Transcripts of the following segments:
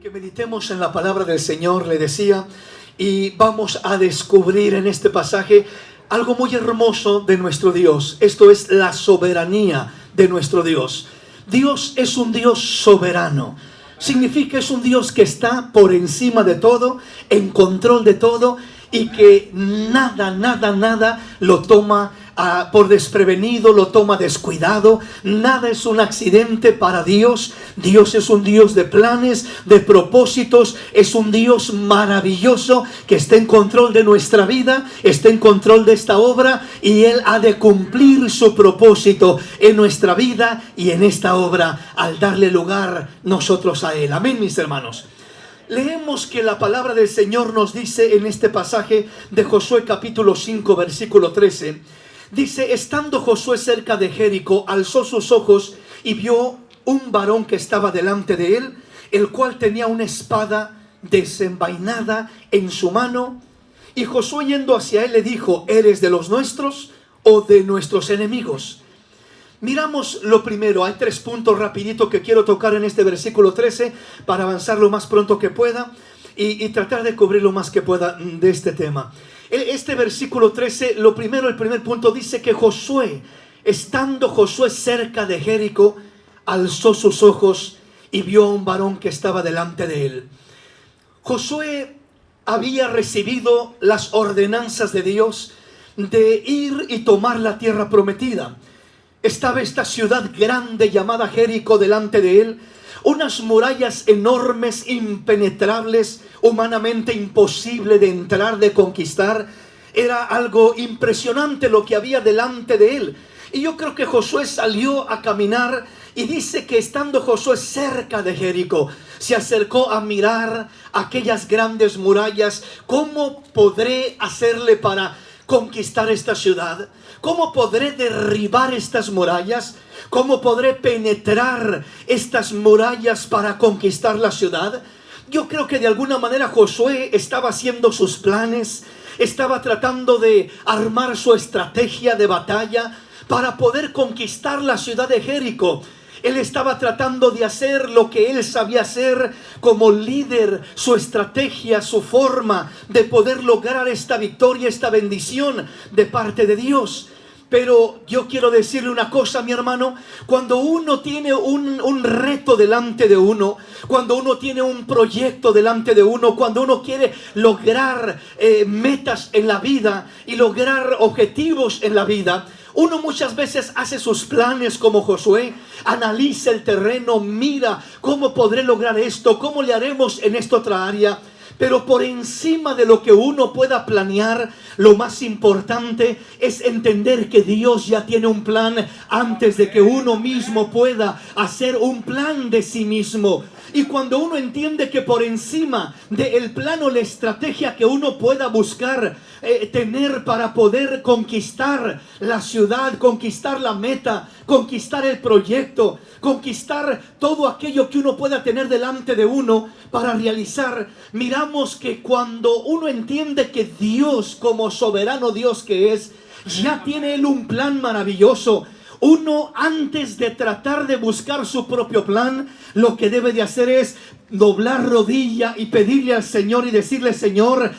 que meditemos en la palabra del Señor, le decía, y vamos a descubrir en este pasaje algo muy hermoso de nuestro Dios. Esto es la soberanía de nuestro Dios. Dios es un Dios soberano. Significa es un Dios que está por encima de todo, en control de todo, y que nada lo toma por desprevenido, lo toma descuidado. Nada es un accidente para Dios. Dios es un Dios de planes, de propósitos. Es un Dios maravilloso que está en control de nuestra vida, está en control de esta obra, y Él ha de cumplir su propósito en nuestra vida y en esta obra al darle lugar nosotros a Él. Amén, mis hermanos. Leemos que la palabra del Señor nos dice en este pasaje de Josué capítulo 5 versículo 13. Dice: estando Josué cerca de Jericó, alzó sus ojos y vio un varón que estaba delante de él, el cual tenía una espada desenvainada en su mano. Y Josué, yendo hacia él, le dijo: ¿eres de los nuestros o de nuestros enemigos? Miramos lo primero. Hay 3 puntos rapidito que quiero tocar en este versículo 13 para avanzar lo más pronto que pueda y tratar de cubrir lo más que pueda de este tema. Este versículo 13, el primer punto dice que Josué, estando Josué cerca de Jericó, alzó sus ojos y vio a un varón que estaba delante de él. Josué había recibido las ordenanzas de Dios de ir y tomar la tierra prometida. Estaba esta ciudad grande llamada Jericó delante de él, unas murallas enormes, impenetrables, humanamente imposible de entrar, de conquistar. Era algo impresionante lo que había delante de él. Y yo creo que Josué salió a caminar, y dice que estando Josué cerca de Jericó, se acercó a mirar aquellas grandes murallas. ¿Cómo podré hacerle para conquistar esta ciudad? ¿Cómo podré derribar estas murallas? ¿Cómo podré penetrar estas murallas para conquistar la ciudad? Yo creo que de alguna manera Josué estaba haciendo sus planes, estaba tratando de armar su estrategia de batalla para poder conquistar la ciudad de Jericó. Él estaba tratando de hacer lo que él sabía hacer como líder, su estrategia, su forma de poder lograr esta victoria, esta bendición de parte de Dios. Pero yo quiero decirle una cosa, mi hermano: cuando uno tiene un reto delante de uno, cuando uno tiene un proyecto delante de uno, cuando uno quiere lograr metas en la vida y lograr objetivos en la vida, uno muchas veces hace sus planes como Josué, analiza el terreno, mira cómo podré lograr esto, cómo le haremos en esta otra área. Pero por encima de lo que uno pueda planear, lo más importante es entender que Dios ya tiene un plan antes de que uno mismo pueda hacer un plan de sí mismo. Y cuando uno entiende que por encima del plan o la estrategia que uno pueda buscar tener para poder conquistar la ciudad, conquistar la meta, conquistar el proyecto, conquistar todo aquello que uno pueda tener delante de uno para realizar, miramos que cuando uno entiende que Dios, como soberano Dios que es, ya tiene Él un plan maravilloso, uno, antes de tratar de buscar su propio plan, lo que debe de hacer es doblar rodilla y pedirle al Señor y decirle: Señor,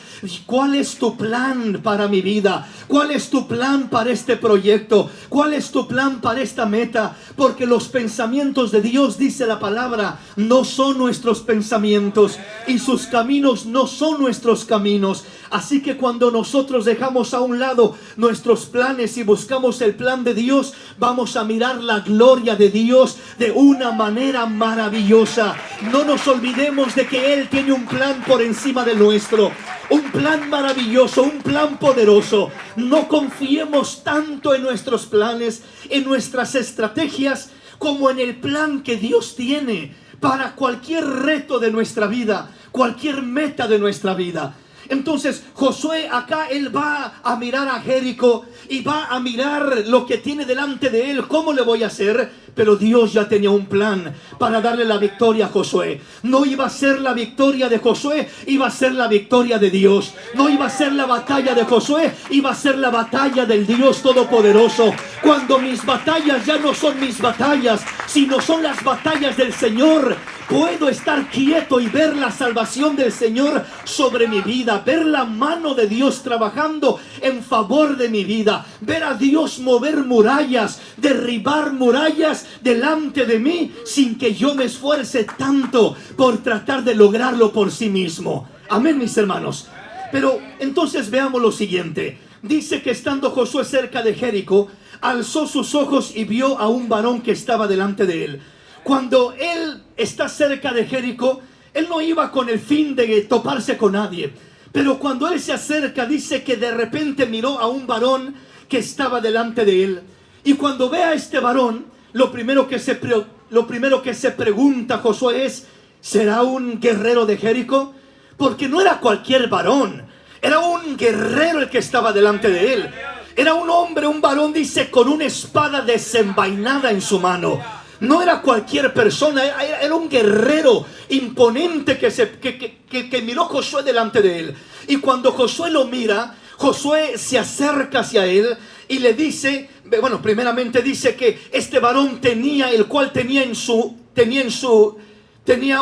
¿cuál es tu plan para mi vida? ¿Cuál es tu plan para este proyecto? ¿Cuál es tu plan para esta meta? Porque los pensamientos de Dios, dice la palabra, no son nuestros pensamientos, y sus caminos no son nuestros caminos. Así que cuando nosotros dejamos a un lado nuestros planes y buscamos el plan de Dios, vamos a mirar la gloria de Dios de una manera maravillosa. No nos olvidemos de que Él tiene un plan por encima del nuestro, un plan maravilloso, un plan poderoso. No confiemos tanto en nuestros planes, en nuestras estrategias, como en el plan que Dios tiene para cualquier reto de nuestra vida, cualquier meta de nuestra vida. Entonces Josué acá, él va a mirar a Jericó y va a mirar lo que tiene delante de él. ¿Cómo le voy a hacer? Pero Dios ya tenía un plan para darle la victoria a Josué. No iba a ser la victoria de Josué, iba a ser la victoria de Dios. No iba a ser la batalla de Josué, iba a ser la batalla del Dios Todopoderoso. Cuando mis batallas ya no son mis batallas, sino son las batallas del Señor, puedo estar quieto y ver la salvación del Señor sobre mi vida, ver la mano de Dios trabajando en favor de mi vida, ver a Dios mover murallas, derribar murallas delante de mí sin que yo me esfuerce tanto por tratar de lograrlo por sí mismo. Amén, mis hermanos. Pero entonces veamos lo siguiente. Dice que estando Josué cerca de Jericó, alzó sus ojos y vio a un varón que estaba delante de él. Cuando él está cerca de Jericó, él no iba con el fin de toparse con nadie. Pero cuando él se acerca, dice que de repente miró a un varón que estaba delante de él. Y cuando ve a este varón, lo primero que se pregunta Josué es: ¿será un guerrero de Jericó? Porque no era cualquier varón, era un guerrero el que estaba delante de él. Era un hombre, un varón, dice, con una espada desenvainada en su mano. No era cualquier persona, era un guerrero imponente que miró Josué delante de él. Y cuando Josué lo mira, Josué se acerca hacia él y le dice, bueno, primeramente dice que este varón tenía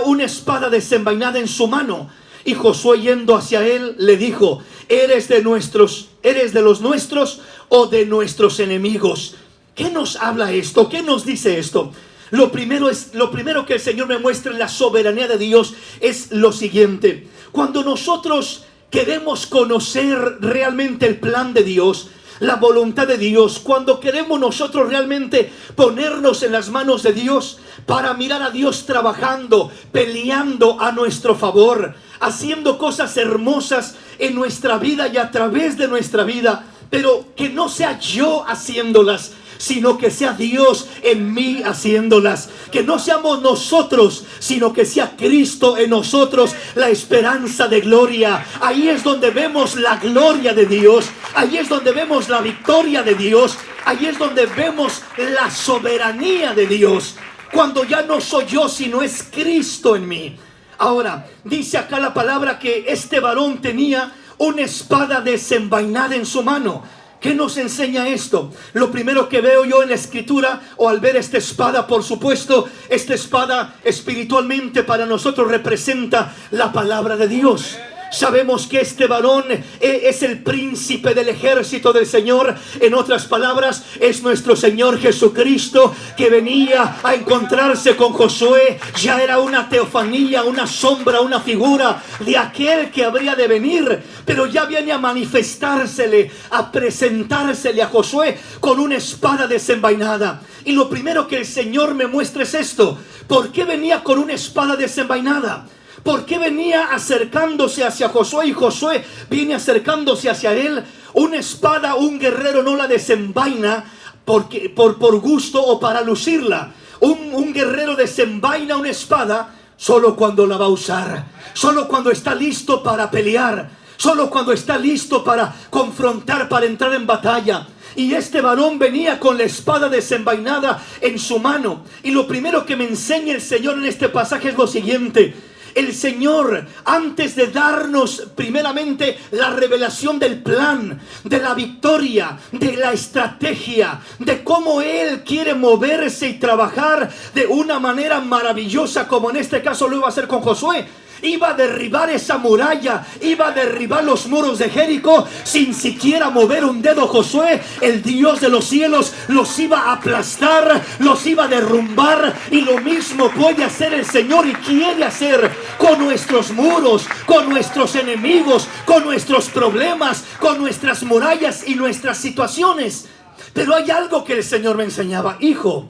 una espada desenvainada en su mano. Y Josué, yendo hacia él, le dijo: ¿Eres de los nuestros o de nuestros enemigos? ¿Qué nos habla esto? ¿Qué nos dice esto? Lo primero que el Señor me muestra en la soberanía de Dios es lo siguiente. Cuando nosotros queremos conocer realmente el plan de Dios, la voluntad de Dios, cuando queremos nosotros realmente ponernos en las manos de Dios para mirar a Dios trabajando, peleando a nuestro favor, haciendo cosas hermosas en nuestra vida y a través de nuestra vida, pero que no sea yo haciéndolas, sino que sea Dios en mí haciéndolas. Que no seamos nosotros, sino que sea Cristo en nosotros, la esperanza de gloria. Ahí es donde vemos la gloria de Dios. Ahí es donde vemos la victoria de Dios. Ahí es donde vemos la soberanía de Dios. Cuando ya no soy yo, sino es Cristo en mí. Ahora, dice acá la palabra que este varón tenía una espada desenvainada en su mano. ¿Qué nos enseña esto? Lo primero que veo yo en la escritura, o al ver esta espada, por supuesto, esta espada espiritualmente para nosotros representa la palabra de Dios. Sabemos que este varón es el príncipe del ejército del Señor. En otras palabras, es nuestro Señor Jesucristo, que venía a encontrarse con Josué. Ya era una teofanía, una sombra, una figura de aquel que habría de venir. Pero ya viene a manifestársele, a presentársele a Josué con una espada desenvainada. Y lo primero que el Señor me muestra es esto: ¿por qué venía con una espada desenvainada? ¿Por qué venía acercándose hacia Josué y Josué viene acercándose hacia él? Una espada, un guerrero no la desenvaina por gusto o para lucirla. Un guerrero desenvaina una espada solo cuando la va a usar, solo cuando está listo para pelear, solo cuando está listo para confrontar, para entrar en batalla. Y este varón venía con la espada desenvainada en su mano. Y lo primero que me enseña el Señor en este pasaje es lo siguiente: el Señor, antes de darnos primeramente la revelación del plan, de la victoria, de la estrategia, de cómo Él quiere moverse y trabajar de una manera maravillosa, como en este caso lo iba a hacer con Josué, iba a derribar esa muralla, iba a derribar los muros de Jericó sin siquiera mover un dedo. Josué, el Dios de los cielos, los iba a aplastar, los iba a derrumbar. Y lo mismo puede hacer el Señor y quiere hacer con nuestros muros, con nuestros enemigos, con nuestros problemas, con nuestras murallas y nuestras situaciones. Pero hay algo que el Señor me enseñaba: hijo,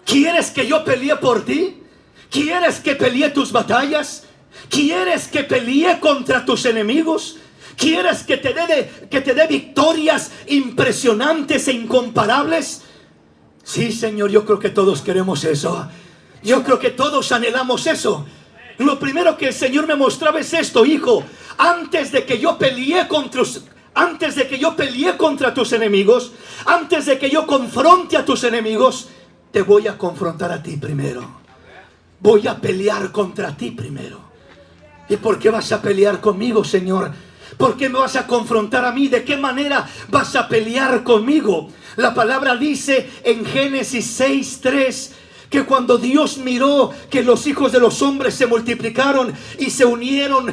¿quieres que yo pelee por ti? ¿Quieres que pelee tus batallas? ¿Quieres que pelee contra tus enemigos? ¿Quieres que te dé victorias impresionantes e incomparables? Sí, Señor, yo creo que todos queremos eso. Yo creo que todos anhelamos eso. Lo primero que el Señor me mostraba es esto: hijo, antes de que yo pelee contra tus enemigos, antes de que yo confronte a tus enemigos, te voy a confrontar a ti primero. Voy a pelear contra ti primero. ¿Y por qué vas a pelear conmigo, Señor? ¿Por qué me vas a confrontar a mí? ¿De qué manera vas a pelear conmigo? La palabra dice en Génesis 6:3 que cuando Dios miró que los hijos de los hombres se multiplicaron y se unieron,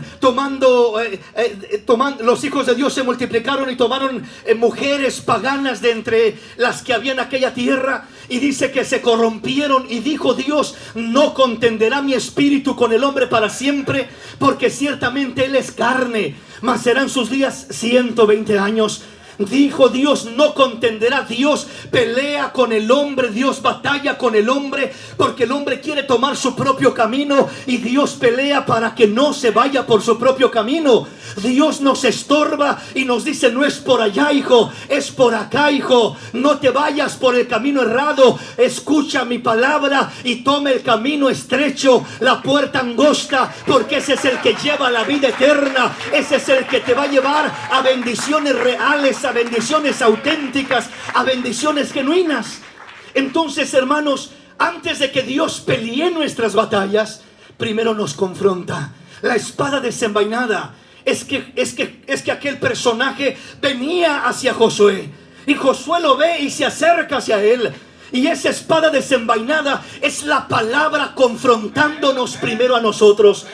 los hijos de Dios se multiplicaron y tomaron mujeres paganas de entre las que había en aquella tierra, y dice que se corrompieron, y dijo Dios: no contenderá mi espíritu con el hombre para siempre, porque ciertamente él es carne, mas serán sus días 120 años. Dijo Dios: no contenderá. Dios pelea con el hombre, Dios batalla con el hombre, porque el hombre quiere tomar su propio camino, y Dios pelea para que no se vaya por su propio camino. Dios nos estorba y nos dice: no es por allá, hijo, es por acá, hijo. No te vayas por el camino errado, escucha mi palabra y toma el camino estrecho, la puerta angosta, porque ese es el que lleva a la vida eterna. Ese es el que te va a llevar a bendiciones reales, a bendiciones auténticas, a bendiciones genuinas. Entonces, hermanos, antes de que Dios pelee nuestras batallas, primero nos confronta. La espada desenvainada es que aquel personaje venía hacia Josué, y Josué lo ve y se acerca hacia él. Y esa espada desenvainada es la palabra confrontándonos primero a nosotros.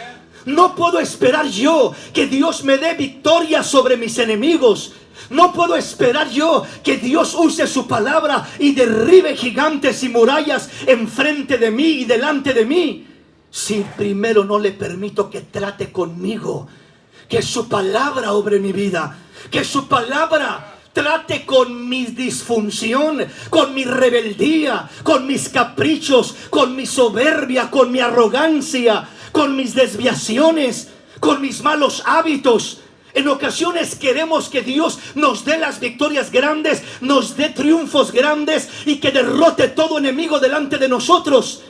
No puedo esperar yo que Dios me dé victoria sobre mis enemigos. No puedo esperar yo que Dios use su palabra y derribe gigantes y murallas enfrente de mí y delante de mí, si primero no le permito que trate conmigo, que su palabra obre mi vida, que su palabra trate con mi disfunción, con mi rebeldía, con mis caprichos, con mi soberbia, con mi arrogancia, con mis desviaciones, con mis malos hábitos. En ocasiones queremos que Dios nos dé las victorias grandes, nos dé triunfos grandes y que derrote todo enemigo delante de nosotros,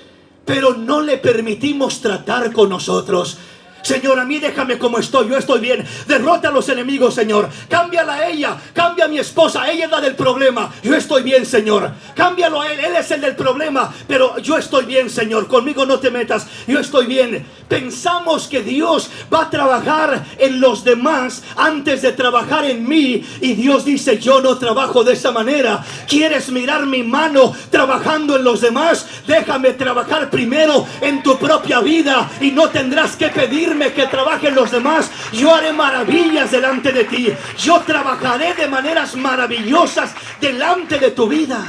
pero no le permitimos tratar con nosotros. Señor, a mí déjame como estoy, yo estoy bien. Derrota a los enemigos, Señor. Cámbiala a ella, cambia a mi esposa, ella es la del problema. Yo estoy bien, Señor. Cámbialo a él, él es el del problema, pero yo estoy bien, Señor. Conmigo no te metas, yo estoy bien. Pensamos que Dios va a trabajar en los demás antes de trabajar en mí, y Dios dice: yo no trabajo de esa manera. ¿Quieres mirar mi mano trabajando en los demás? Déjame trabajar primero en tu propia vida, y no tendrás que pedirme que trabajen los demás. Yo haré maravillas delante de ti. Yo trabajaré de maneras maravillosas delante de tu vida.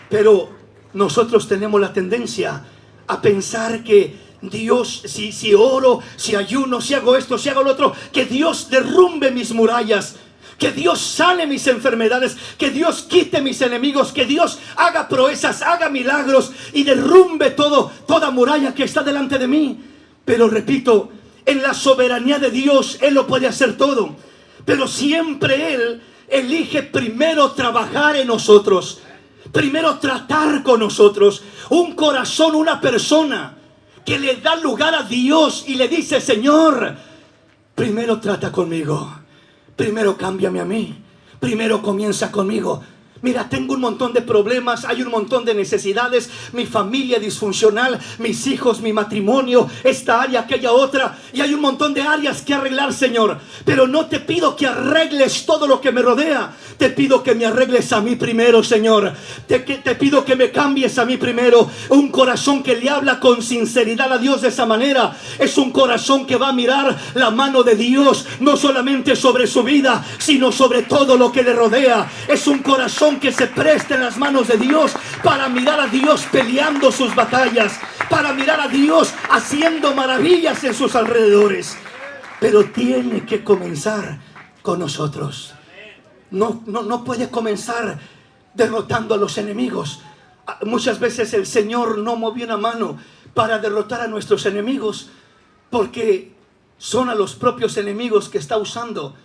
Pero nosotros tenemos la tendencia a pensar que Dios, si oro, si ayuno, si hago esto, si hago lo otro, que Dios derrumbe mis murallas, que Dios sane mis enfermedades, que Dios quite mis enemigos, que Dios haga proezas, haga milagros y derrumbe toda muralla que está delante de mí. Pero repito, en la soberanía de Dios, Él lo puede hacer todo, pero siempre Él elige primero trabajar en nosotros, primero tratar con nosotros. Un corazón, una persona que le da lugar a Dios y le dice: Señor, primero trata conmigo, primero cámbiame a mí, primero comienza conmigo. Mira, tengo un montón de problemas, hay un montón de necesidades, mi familia disfuncional, mis hijos, mi matrimonio, esta área, aquella otra, y hay un montón de áreas que arreglar, Señor. Pero no te pido que arregles todo lo que me rodea, te pido que me arregles a mí primero, Señor. Te pido que me cambies a mí primero. Un corazón que le habla con sinceridad a Dios de esa manera es un corazón que va a mirar la mano de Dios, no solamente sobre su vida, sino sobre todo lo que le rodea. Es un corazón que se preste en las manos de Dios para mirar a Dios peleando sus batallas, para mirar a Dios haciendo maravillas en sus alrededores. Pero tiene que comenzar con nosotros. No puede comenzar derrotando a los enemigos. Muchas veces el Señor no movió una mano para derrotar a nuestros enemigos, porque son a los propios enemigos que está usando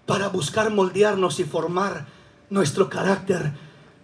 para buscar moldearnos y formar nuestro carácter,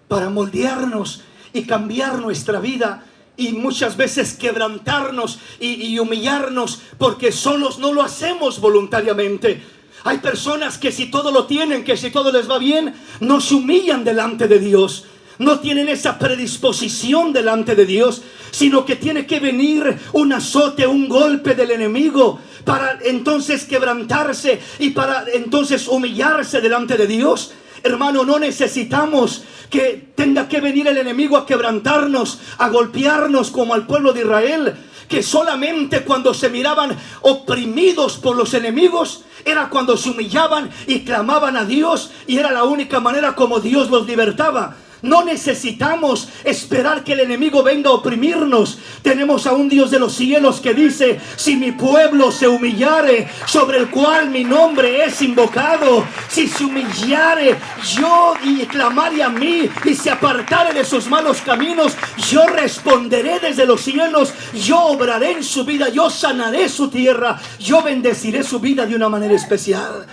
para moldearnos y cambiar nuestra vida, y muchas veces quebrantarnos y humillarnos, porque solos no lo hacemos voluntariamente. Hay personas que si todo lo tienen, que si todo les va bien, no se humillan delante de Dios, no tienen esa predisposición delante de Dios, sino que tiene que venir un azote, un golpe del enemigo para entonces quebrantarse y para entonces humillarse delante de Dios. Hermano, no necesitamos que tenga que venir el enemigo a quebrantarnos, a golpearnos como al pueblo de Israel, que solamente cuando se miraban oprimidos por los enemigos era cuando se humillaban y clamaban a Dios, y era la única manera como Dios los libertaba. No necesitamos esperar que el enemigo venga a oprimirnos. Tenemos a un Dios de los cielos que dice: si mi pueblo se humillare, sobre el cual mi nombre es invocado, si se humillare yo y clamare a mí y se apartare de sus malos caminos, yo responderé desde los cielos, yo obraré en su vida, yo sanaré su tierra, yo bendeciré su vida de una manera especial.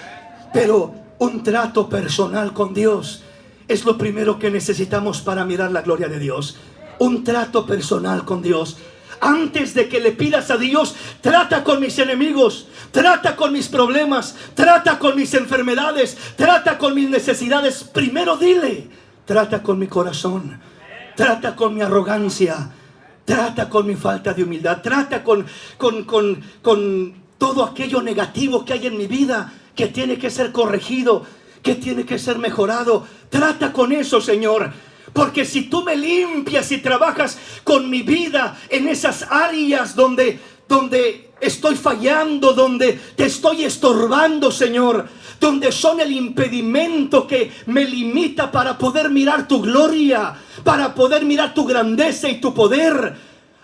Pero un trato personal con Dios es lo primero que necesitamos para mirar la gloria de Dios. Un trato personal con Dios. Antes de que le pidas a Dios: trata con mis enemigos, trata con mis problemas, trata con mis enfermedades, trata con mis necesidades, primero dile: trata con mi corazón, trata con mi arrogancia, trata con mi falta de humildad, trata con todo aquello negativo que hay en mi vida, que tiene que ser corregido, que tiene que ser mejorado. Trata con eso, Señor, porque si tú me limpias y trabajas con mi vida en esas áreas donde estoy fallando, donde te estoy estorbando, Señor, donde son el impedimento que me limita para poder mirar tu gloria, para poder mirar tu grandeza y tu poder.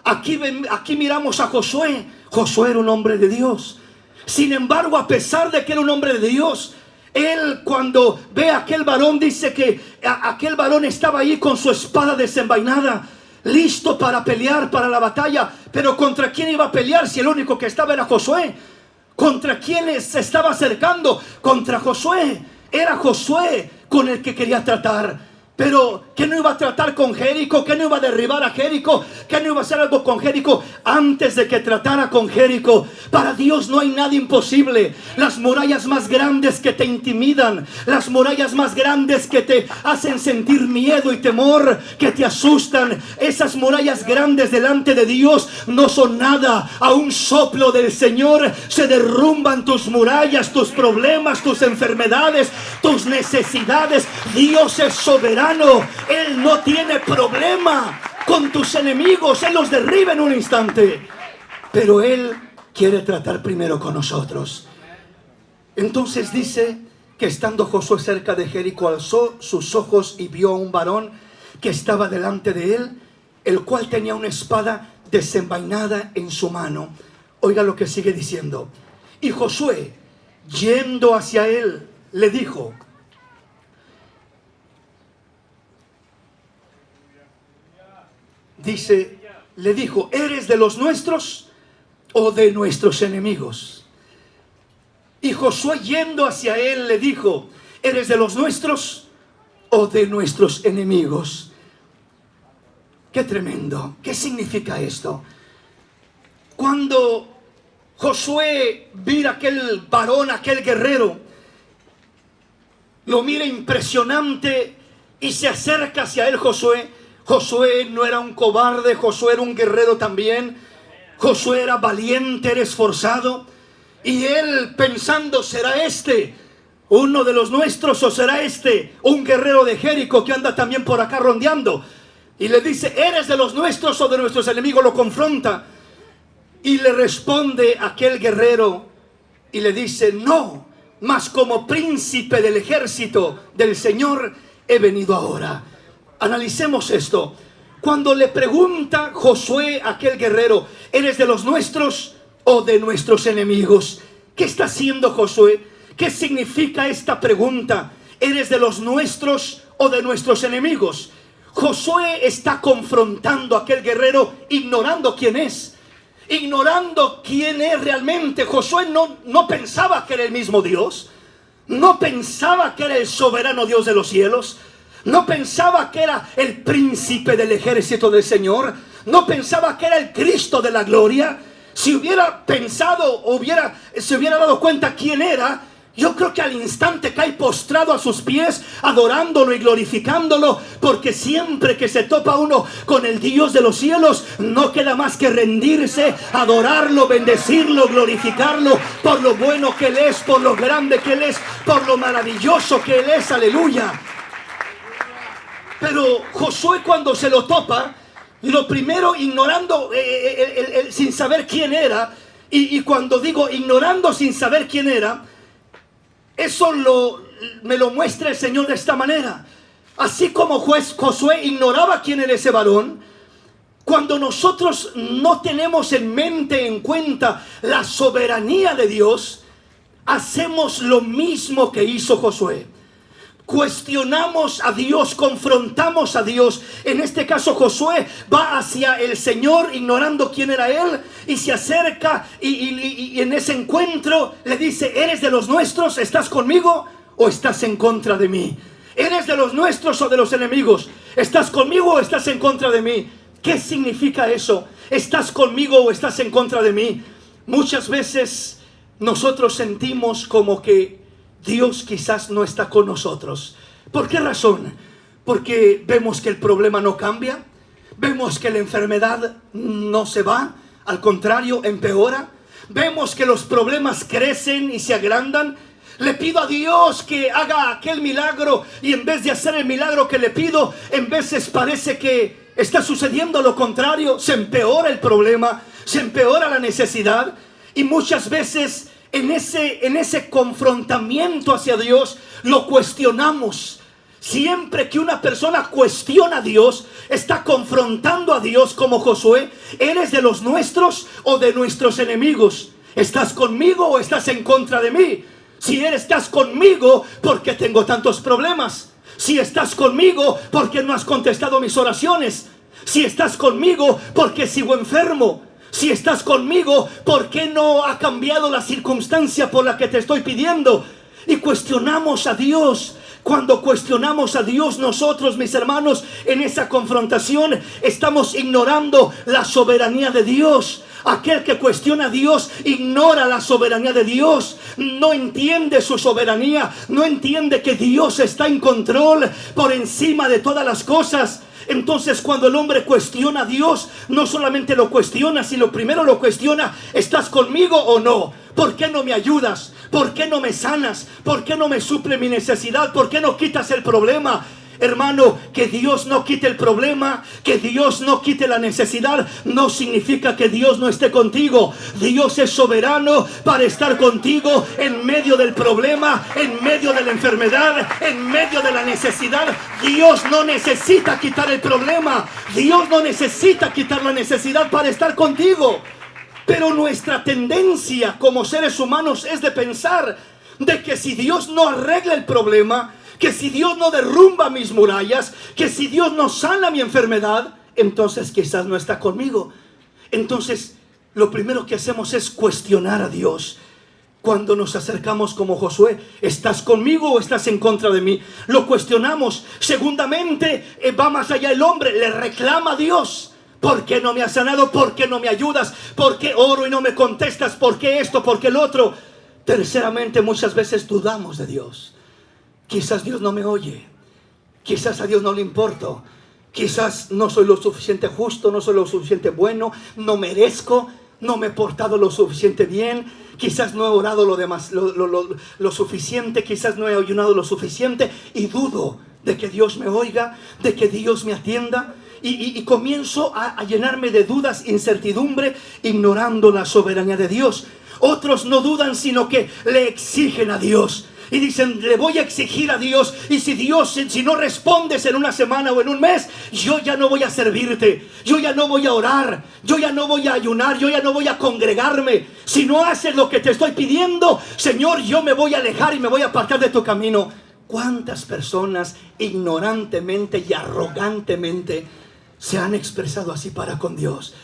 Aquí miramos a Josué. Josué era un hombre de Dios. Sin embargo, a pesar de que era un hombre de Dios, él, cuando ve a aquel varón, dice que aquel varón estaba ahí con su espada desenvainada, listo para pelear, para la batalla. Pero ¿contra quién iba a pelear si el único que estaba era Josué? ¿Contra quién se estaba acercando? Contra Josué. Era Josué con el que quería tratar. Pero ¿qué no iba a tratar con Jericó? ¿Qué no iba a derribar a Jericó? ¿Qué no iba a hacer algo con Jericó? Antes de que tratara con Jericó, para Dios no hay nada imposible. Las murallas más grandes que te intimidan, las murallas más grandes que te hacen sentir miedo y temor, que te asustan, esas murallas grandes delante de Dios no son nada. A un soplo del Señor se derrumban tus murallas, tus problemas, tus enfermedades, tus necesidades. Dios es soberano. Él no tiene problema con tus enemigos. Él los derriba en un instante. Pero Él quiere tratar primero con nosotros. Entonces dice que estando Josué cerca de Jericó, alzó sus ojos y vio a un varón que estaba delante de él, el cual tenía una espada desenvainada en su mano. Oiga lo que sigue diciendo. Y Josué, yendo hacia él, le dijo: le dijo: ¿eres de los nuestros o de nuestros enemigos? Y Josué, yendo hacia él, le dijo: ¿eres de los nuestros o de nuestros enemigos? ¡Qué tremendo! ¿Qué significa esto? Cuando Josué mira a aquel varón, aquel guerrero, lo mira impresionante y se acerca hacia él. Josué no era un cobarde, Josué era un guerrero también. Josué era valiente, era esforzado. Y él pensando: ¿será este uno de los nuestros o será este un guerrero de Jericó que anda también por acá rondeando? Y le dice: ¿eres de los nuestros o de nuestros enemigos? Lo confronta. Y le responde aquel guerrero y le dice: no, mas como príncipe del ejército del Señor he venido ahora. Analicemos esto. Cuando le pregunta Josué a aquel guerrero: ¿eres de los nuestros o de nuestros enemigos? ¿Qué está haciendo Josué? ¿Qué significa esta pregunta? ¿Eres de los nuestros o de nuestros enemigos? Josué está confrontando a aquel guerrero, ignorando quién es, ignorando quién es realmente. Josué no pensaba que era el mismo Dios, no pensaba que era el soberano Dios de los cielos, no pensaba que era el príncipe del ejército del Señor, no pensaba que era el Cristo de la gloria. Si hubiera pensado, se hubiera dado cuenta quién era, Yo creo que al instante cae postrado a sus pies, adorándolo y glorificándolo, porque siempre que se topa uno con el Dios de los cielos, no queda más que rendirse, adorarlo, bendecirlo, glorificarlo, por lo bueno que Él es, por lo grande que Él es, por lo maravilloso que Él es, aleluya. Pero Josué, cuando se lo topa, lo primero ignorando, sin saber quién era, y cuando digo ignorando sin saber quién era, eso me lo muestra el Señor de esta manera. Así como Josué ignoraba quién era ese varón, cuando nosotros no tenemos en mente, en cuenta la soberanía de Dios, hacemos lo mismo que hizo Josué. Cuestionamos a Dios, confrontamos a Dios. En este caso Josué va hacia el Señor ignorando quién era Él, y se acerca y en ese encuentro le dice: ¿eres de los nuestros? ¿Estás conmigo o estás en contra de mí? ¿Eres de los nuestros o de los enemigos? ¿Estás conmigo o estás en contra de mí? ¿Qué significa eso? ¿Estás conmigo o estás en contra de mí? Muchas veces nosotros sentimos como que Dios quizás no está con nosotros. ¿Por qué razón? Porque vemos que el problema no cambia, vemos que la enfermedad no se va, al contrario, empeora. Vemos que los problemas crecen y se agrandan. Le pido a Dios que haga aquel milagro, y en vez de hacer el milagro que le pido, en veces parece que está sucediendo lo contrario. Se empeora el problema, se empeora la necesidad, y muchas veces en ese confrontamiento hacia Dios lo cuestionamos. Siempre que una persona cuestiona a Dios, está confrontando a Dios, como Josué. ¿Eres de los nuestros o de nuestros enemigos? ¿Estás conmigo o estás en contra de mí? Si estás conmigo, ¿por qué tengo tantos problemas? Si estás conmigo, ¿por qué no has contestado mis oraciones? Si estás conmigo, ¿por qué sigo enfermo? Si estás conmigo, ¿por qué no ha cambiado la circunstancia por la que te estoy pidiendo? Y cuestionamos a Dios. Cuando cuestionamos a Dios, nosotros, mis hermanos, en esa confrontación estamos ignorando la soberanía de Dios. Aquel que cuestiona a Dios ignora la soberanía de Dios, no entiende su soberanía, no entiende que Dios está en control por encima de todas las cosas. Entonces, cuando el hombre cuestiona a Dios, no solamente lo cuestiona, sino primero lo cuestiona: ¿estás conmigo o no? ¿Por qué no me ayudas? ¿Por qué no me sanas? ¿Por qué no me suple mi necesidad? ¿Por qué no quitas el problema? Hermano, que Dios no quite el problema, que Dios no quite la necesidad, no significa que Dios no esté contigo. Dios es soberano para estar contigo en medio del problema, en medio de la enfermedad, en medio de la necesidad. Dios no necesita quitar el problema, Dios no necesita quitar la necesidad para estar contigo. Pero nuestra tendencia como seres humanos es de pensar de que si Dios no arregla el problema, que si Dios no derrumba mis murallas, que si Dios no sana mi enfermedad, entonces quizás no está conmigo. Entonces, lo primero que hacemos es cuestionar a Dios. Cuando nos acercamos como Josué: ¿estás conmigo o estás en contra de mí? Lo cuestionamos. Segundamente, va más allá el hombre, le reclama a Dios: ¿por qué no me has sanado? ¿Por qué no me ayudas? ¿Por qué oro y no me contestas? ¿Por qué esto? ¿Por qué el otro? Terceramente, muchas veces dudamos de Dios. Quizás Dios no me oye, quizás a Dios no le importo, quizás no soy lo suficiente justo, no soy lo suficiente bueno, no merezco, no me he portado lo suficiente bien, quizás no he orado lo suficiente, quizás no he ayunado lo suficiente, y dudo de que Dios me oiga, de que Dios me atienda, y comienzo a llenarme de dudas, incertidumbre, ignorando la soberanía de Dios. Otros no dudan, sino que le exigen a Dios. Y dicen: le voy a exigir a Dios, y si no respondes en una semana o en un mes, yo ya no voy a servirte, yo ya no voy a orar, yo ya no voy a ayunar, yo ya no voy a congregarme. Si no haces lo que te estoy pidiendo, Señor, yo me voy a alejar y me voy a apartar de tu camino. ¿Cuántas personas ignorantemente y arrogantemente se han expresado así para con Dios?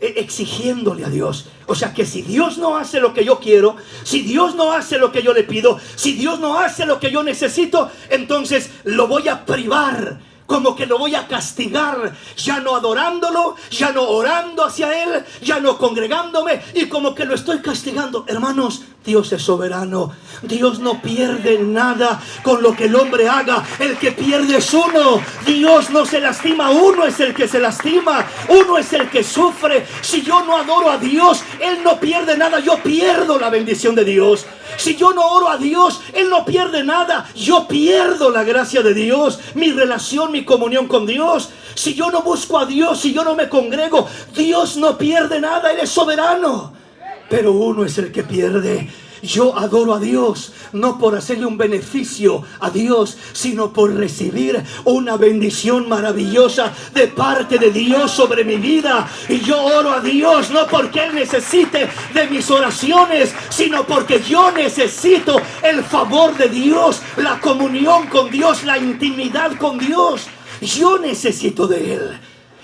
Exigiéndole a Dios. O sea que si Dios no hace lo que yo quiero, si Dios no hace lo que yo le pido, si Dios no hace lo que yo necesito, entonces lo voy a privar, como que lo voy a castigar, ya no adorándolo, ya no orando hacia Él, ya no congregándome, y como que lo estoy castigando. Hermanos, Dios es soberano. Dios no pierde nada con lo que el hombre haga. El que pierde es uno. Dios no se lastima. Uno es el que se lastima. Uno es el que sufre. Si yo no adoro a Dios, Él no pierde nada. Yo pierdo la bendición de Dios. Si yo no oro a Dios, Él no pierde nada. Yo pierdo la gracia de Dios, mi relación, mi comunión con Dios. Si yo no busco a Dios, si yo no me congrego, Dios no pierde nada. Él es soberano. Pero uno es el que pierde. Yo adoro a Dios, no por hacerle un beneficio a Dios, sino por recibir una bendición maravillosa de parte de Dios sobre mi vida. Y yo oro a Dios no porque Él necesite de mis oraciones, sino porque yo necesito el favor de Dios, la comunión con Dios, la intimidad con Dios. Yo necesito de Él.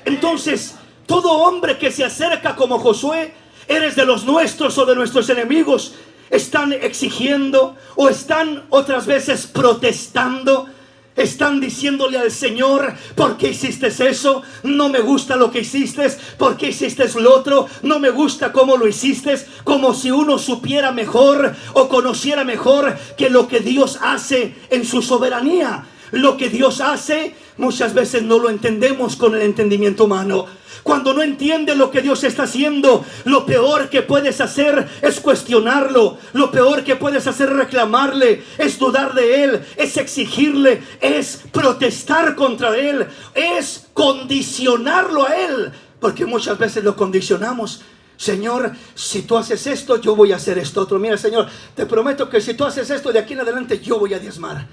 Entonces, todo hombre que se acerca como Josué, eres de los nuestros o de nuestros enemigos, están exigiendo o están otras veces protestando. Están diciéndole al Señor: ¿por qué hiciste eso? No me gusta lo que hiciste. ¿Por qué hiciste lo otro? No me gusta cómo lo hiciste. Como si uno supiera mejor o conociera mejor que lo que Dios hace en su soberanía. Lo que Dios hace muchas veces no lo entendemos con el entendimiento humano. Cuando no entiendes lo que Dios está haciendo, lo peor que puedes hacer es cuestionarlo. Lo peor que puedes hacer es reclamarle, es dudar de Él, es exigirle, es protestar contra Él, es condicionarlo a Él. Porque muchas veces lo condicionamos. Señor, si tú haces esto, yo voy a hacer esto otro. Mira, Señor, te prometo que si tú haces esto, de aquí en adelante yo voy a diezmar.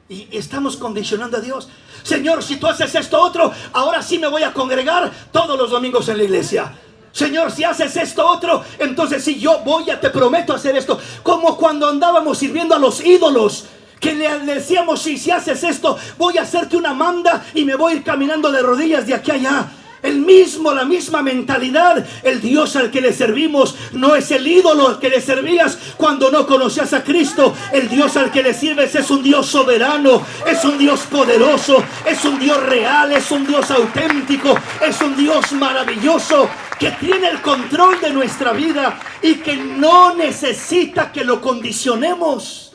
Y estamos condicionando a Dios. Señor, si tú haces esto otro, ahora sí me voy a congregar todos los domingos en la iglesia. Señor, si haces esto otro, entonces sí, yo te prometo hacer esto. Como cuando andábamos sirviendo a los ídolos, que le decíamos: si haces esto, voy a hacerte una manda y me voy a ir caminando de rodillas de aquí a allá. La misma mentalidad. El Dios al que le servimos no es el ídolo al que le servías cuando no conocías a Cristo. El Dios al que le sirves es un Dios soberano, es un Dios poderoso, es un Dios real, es un Dios auténtico, es un Dios maravilloso que tiene el control de nuestra vida y que no necesita que lo condicionemos.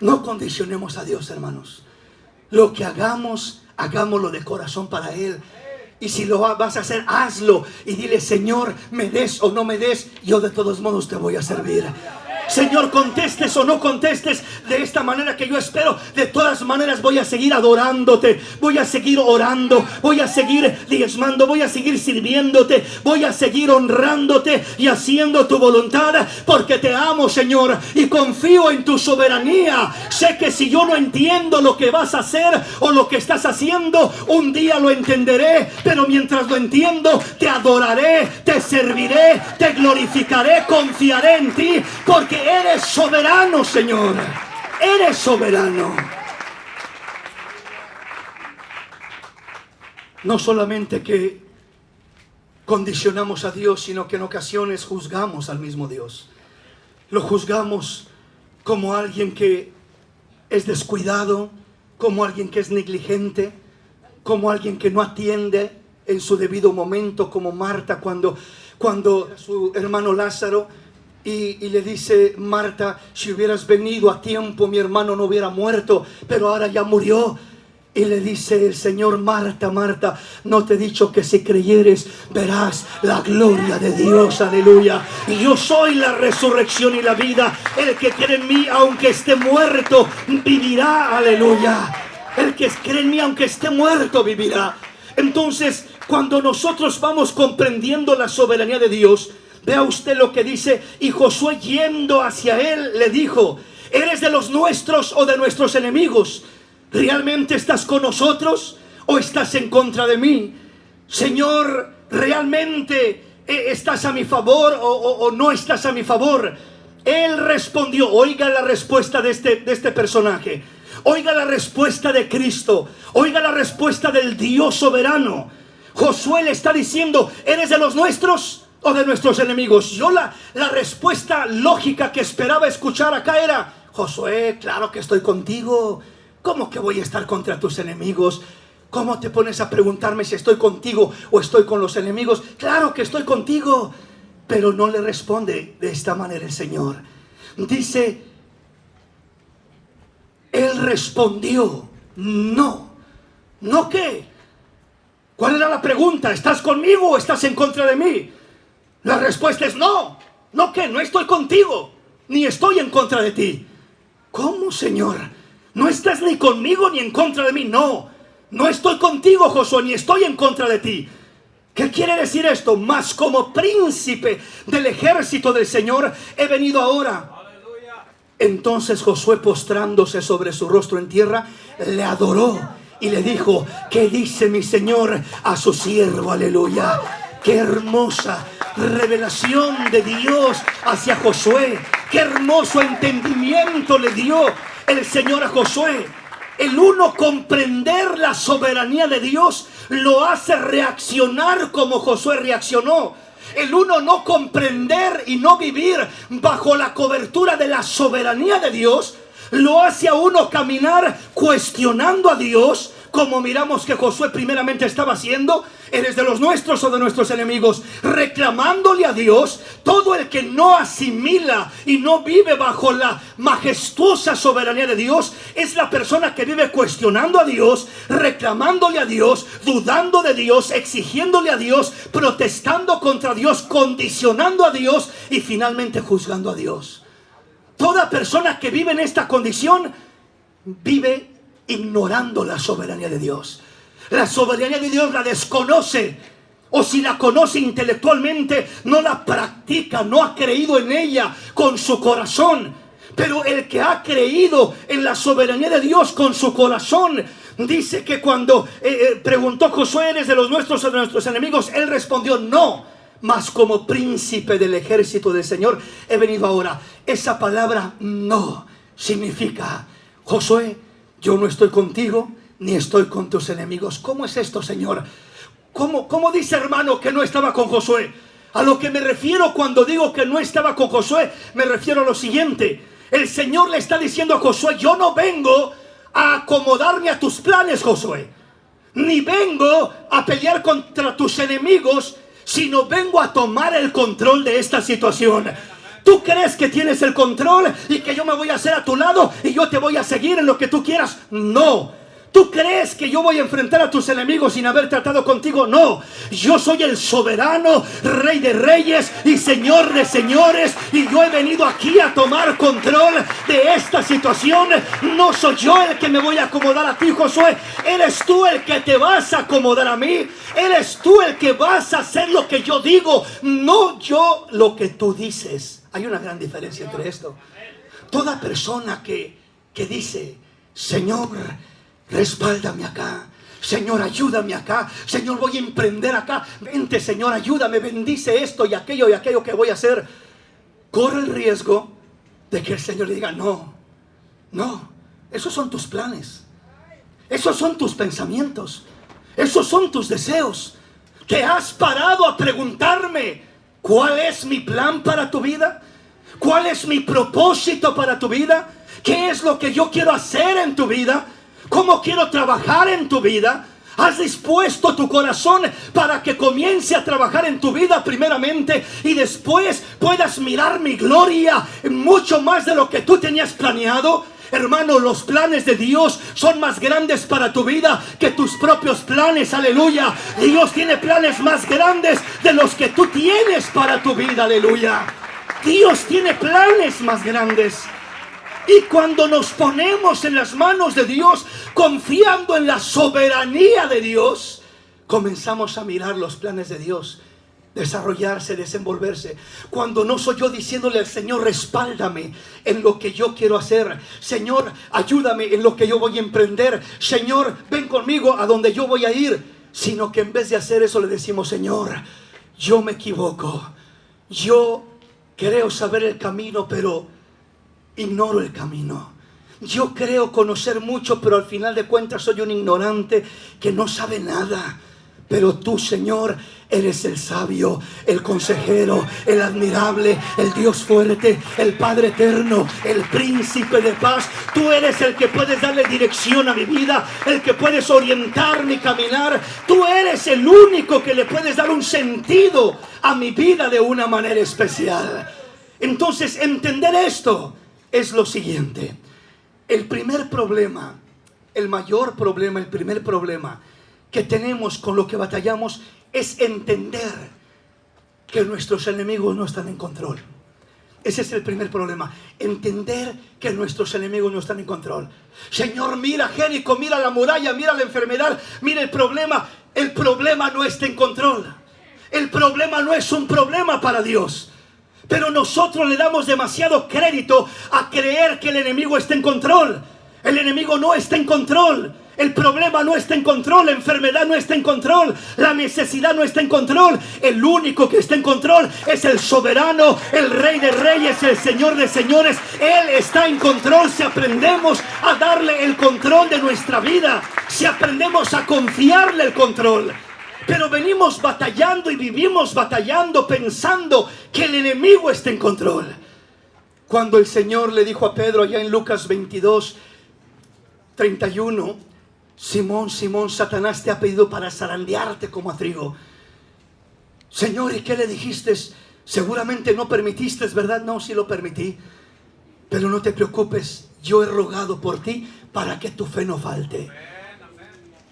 No condicionemos a Dios, hermanos. Lo que hagamos, hagámoslo de corazón para Él. Y si lo vas a hacer, hazlo y dile: Señor, me des o no me des, yo de todos modos te voy a servir. Señor, contestes o no contestes de esta manera que yo espero, de todas maneras voy a seguir adorándote, voy a seguir orando, voy a seguir diezmando, voy a seguir sirviéndote, voy a seguir honrándote y haciendo tu voluntad, porque te amo, Señor, y confío en tu soberanía. Sé que si yo no entiendo lo que vas a hacer o lo que estás haciendo, un día lo entenderé, pero mientras lo entiendo, te adoraré, te serviré, te glorificaré, confiaré en ti, porque eres soberano, Señor. Eres soberano. No solamente que condicionamos a Dios, sino que en ocasiones juzgamos al mismo Dios. Lo juzgamos como alguien que es descuidado, como alguien que es negligente, como alguien que no atiende en su debido momento, como Marta cuando su hermano Lázaro, y le dice: Marta, si hubieras venido a tiempo, mi hermano no hubiera muerto, pero ahora ya murió. Y le dice el Señor: Marta, Marta, no te he dicho que si creyeres verás la gloria de Dios. Aleluya. Y yo soy la resurrección y la vida. El que cree en mí, aunque esté muerto, vivirá. Aleluya. El que cree en mí, aunque esté muerto, vivirá. Entonces, cuando nosotros vamos comprendiendo la soberanía de Dios, vea usted lo que dice: y Josué, yendo hacia él, le dijo: ¿eres de los nuestros o de nuestros enemigos? ¿Realmente estás con nosotros o estás en contra de mí? Señor, ¿realmente estás a mi favor o no estás a mi favor? Él respondió. Oiga la respuesta de este personaje. Oiga la respuesta de Cristo. Oiga la respuesta del Dios soberano. Josué le está diciendo: ¿eres de los nuestros o de nuestros enemigos? Yo la respuesta lógica que esperaba escuchar acá era: Josué, claro que estoy contigo. ¿Cómo que voy a estar contra tus enemigos? ¿Cómo te pones a preguntarme si estoy contigo o estoy con los enemigos? Claro que estoy contigo. Pero no le responde de esta manera el Señor. Dice, él respondió, no. ¿No qué? ¿Cuál era la pregunta? ¿Estás conmigo o estás en contra de mí? La respuesta es no. ¿No qué? No estoy contigo, ni estoy en contra de ti. ¿Cómo, Señor? No estás ni conmigo ni en contra de mí. No, no estoy contigo, Josué, ni estoy en contra de ti. ¿Qué quiere decir esto? Mas como príncipe del ejército del Señor he venido ahora. Entonces Josué, postrándose sobre su rostro en tierra, le adoró y le dijo, ¿qué dice mi Señor a su siervo? Aleluya. Qué hermosa revelación de Dios hacia Josué. Qué hermoso entendimiento le dio el Señor a Josué. El uno comprender la soberanía de Dios lo hace reaccionar como Josué reaccionó. El uno no comprender y no vivir bajo la cobertura de la soberanía de Dios lo hace a uno caminar cuestionando a Dios, como miramos que Josué primeramente estaba haciendo. ¿Eres de los nuestros o de nuestros enemigos? Reclamándole a Dios. Todo el que no asimila y no vive bajo la majestuosa soberanía de Dios es la persona que vive cuestionando a Dios, reclamándole a Dios, dudando de Dios, exigiéndole a Dios, protestando contra Dios, condicionando a Dios y finalmente juzgando a Dios. Toda persona que vive en esta condición vive ignorando la soberanía de Dios. La soberanía de Dios la desconoce, o si la conoce intelectualmente, no la practica, no ha creído en ella con su corazón. Pero el que ha creído en la soberanía de Dios con su corazón, dice que cuando preguntó Josué, ¿eres de los nuestros o de nuestros enemigos? Él respondió, no. Mas como príncipe del ejército del Señor he venido ahora. Esa palabra no significa, Josué, yo no estoy contigo ni estoy con tus enemigos. ¿Cómo es esto, Señor? ¿Cómo dice, hermano, que no estaba con Josué? A lo que me refiero cuando digo que no estaba con Josué, me refiero a lo siguiente. El Señor le está diciendo a Josué, yo no vengo a acomodarme a tus planes, Josué, ni vengo a pelear contra tus enemigos, sino vengo a tomar el control de esta situación. ¿Tú crees que tienes el control y que yo me voy a hacer a tu lado y yo te voy a seguir en lo que tú quieras? No. ¿Tú crees que yo voy a enfrentar a tus enemigos sin haber tratado contigo? No. Yo soy el soberano, Rey de reyes y Señor de señores, y yo he venido aquí a tomar control de esta situación. No soy yo el que me voy a acomodar a ti, Josué. Eres tú el que te vas a acomodar a mí. Eres tú el que vas a hacer lo que yo digo, no yo lo que tú dices. Hay una gran diferencia entre esto. Toda persona que dice, Señor, respáldame acá, Señor, ayúdame acá, Señor, voy a emprender acá, vente, Señor, ayúdame, bendice esto y aquello que voy a hacer, corre el riesgo de que el Señor le diga, no, esos son tus planes, esos son tus pensamientos, esos son tus deseos. ¿Te has parado a preguntarme cuál es mi plan para tu vida? ¿Cuál es mi propósito para tu vida? ¿Qué es lo que yo quiero hacer en tu vida? ¿Cómo quiero trabajar en tu vida? ¿Has dispuesto tu corazón para que comience a trabajar en tu vida primeramente y después puedas mirar mi gloria mucho más de lo que tú tenías planeado? Hermano, los planes de Dios son más grandes para tu vida que tus propios planes, aleluya. Dios tiene planes más grandes de los que tú tienes para tu vida, aleluya. Dios tiene planes más grandes. Y cuando nos ponemos en las manos de Dios, confiando en la soberanía de Dios, comenzamos a mirar los planes de Dios desarrollarse, desenvolverse. Cuando no soy yo diciéndole al Señor, respáldame en lo que yo quiero hacer. Señor, ayúdame en lo que yo voy a emprender. Señor, ven conmigo a donde yo voy a ir. Sino que en vez de hacer eso le decimos, Señor, yo me equivoco. Yo creo saber el camino, pero ignoro el camino. Yo creo conocer mucho, pero al final de cuentas soy un ignorante que no sabe nada. Pero tú, Señor, eres el sabio, el consejero, el admirable, el Dios fuerte, el Padre eterno, el príncipe de paz. Tú eres el que puedes darle dirección a mi vida, el que puedes orientar mi caminar. Tú eres el único que le puedes dar un sentido a mi vida de una manera especial. Entonces, entender esto es lo siguiente. El primer problema, el mayor problema, el primer problema que tenemos con lo que batallamos es entender que nuestros enemigos no están en control. Ese es el primer problema. Entender que nuestros enemigos no están en control. Señor, mira Jericó, mira la muralla, mira la enfermedad, mira el problema. El problema no está en control. El problema no es un problema para Dios. Pero nosotros le damos demasiado crédito a creer que el enemigo está en control. El enemigo no está en control. El problema no está en control, la enfermedad no está en control, la necesidad no está en control. El único que está en control es el soberano, el Rey de Reyes, el Señor de Señores. Él está en control si aprendemos a darle el control de nuestra vida, si aprendemos a confiarle el control. Pero venimos batallando y vivimos batallando pensando que el enemigo está en control. Cuando el Señor le dijo a Pedro allá en Lucas 22:31, Simón, Simón, Satanás te ha pedido para zarandearte como a trigo. Señor, ¿y qué le dijiste? Seguramente no permitiste, ¿verdad? No, sí lo permití. Pero no te preocupes, yo he rogado por ti para que tu fe no falte.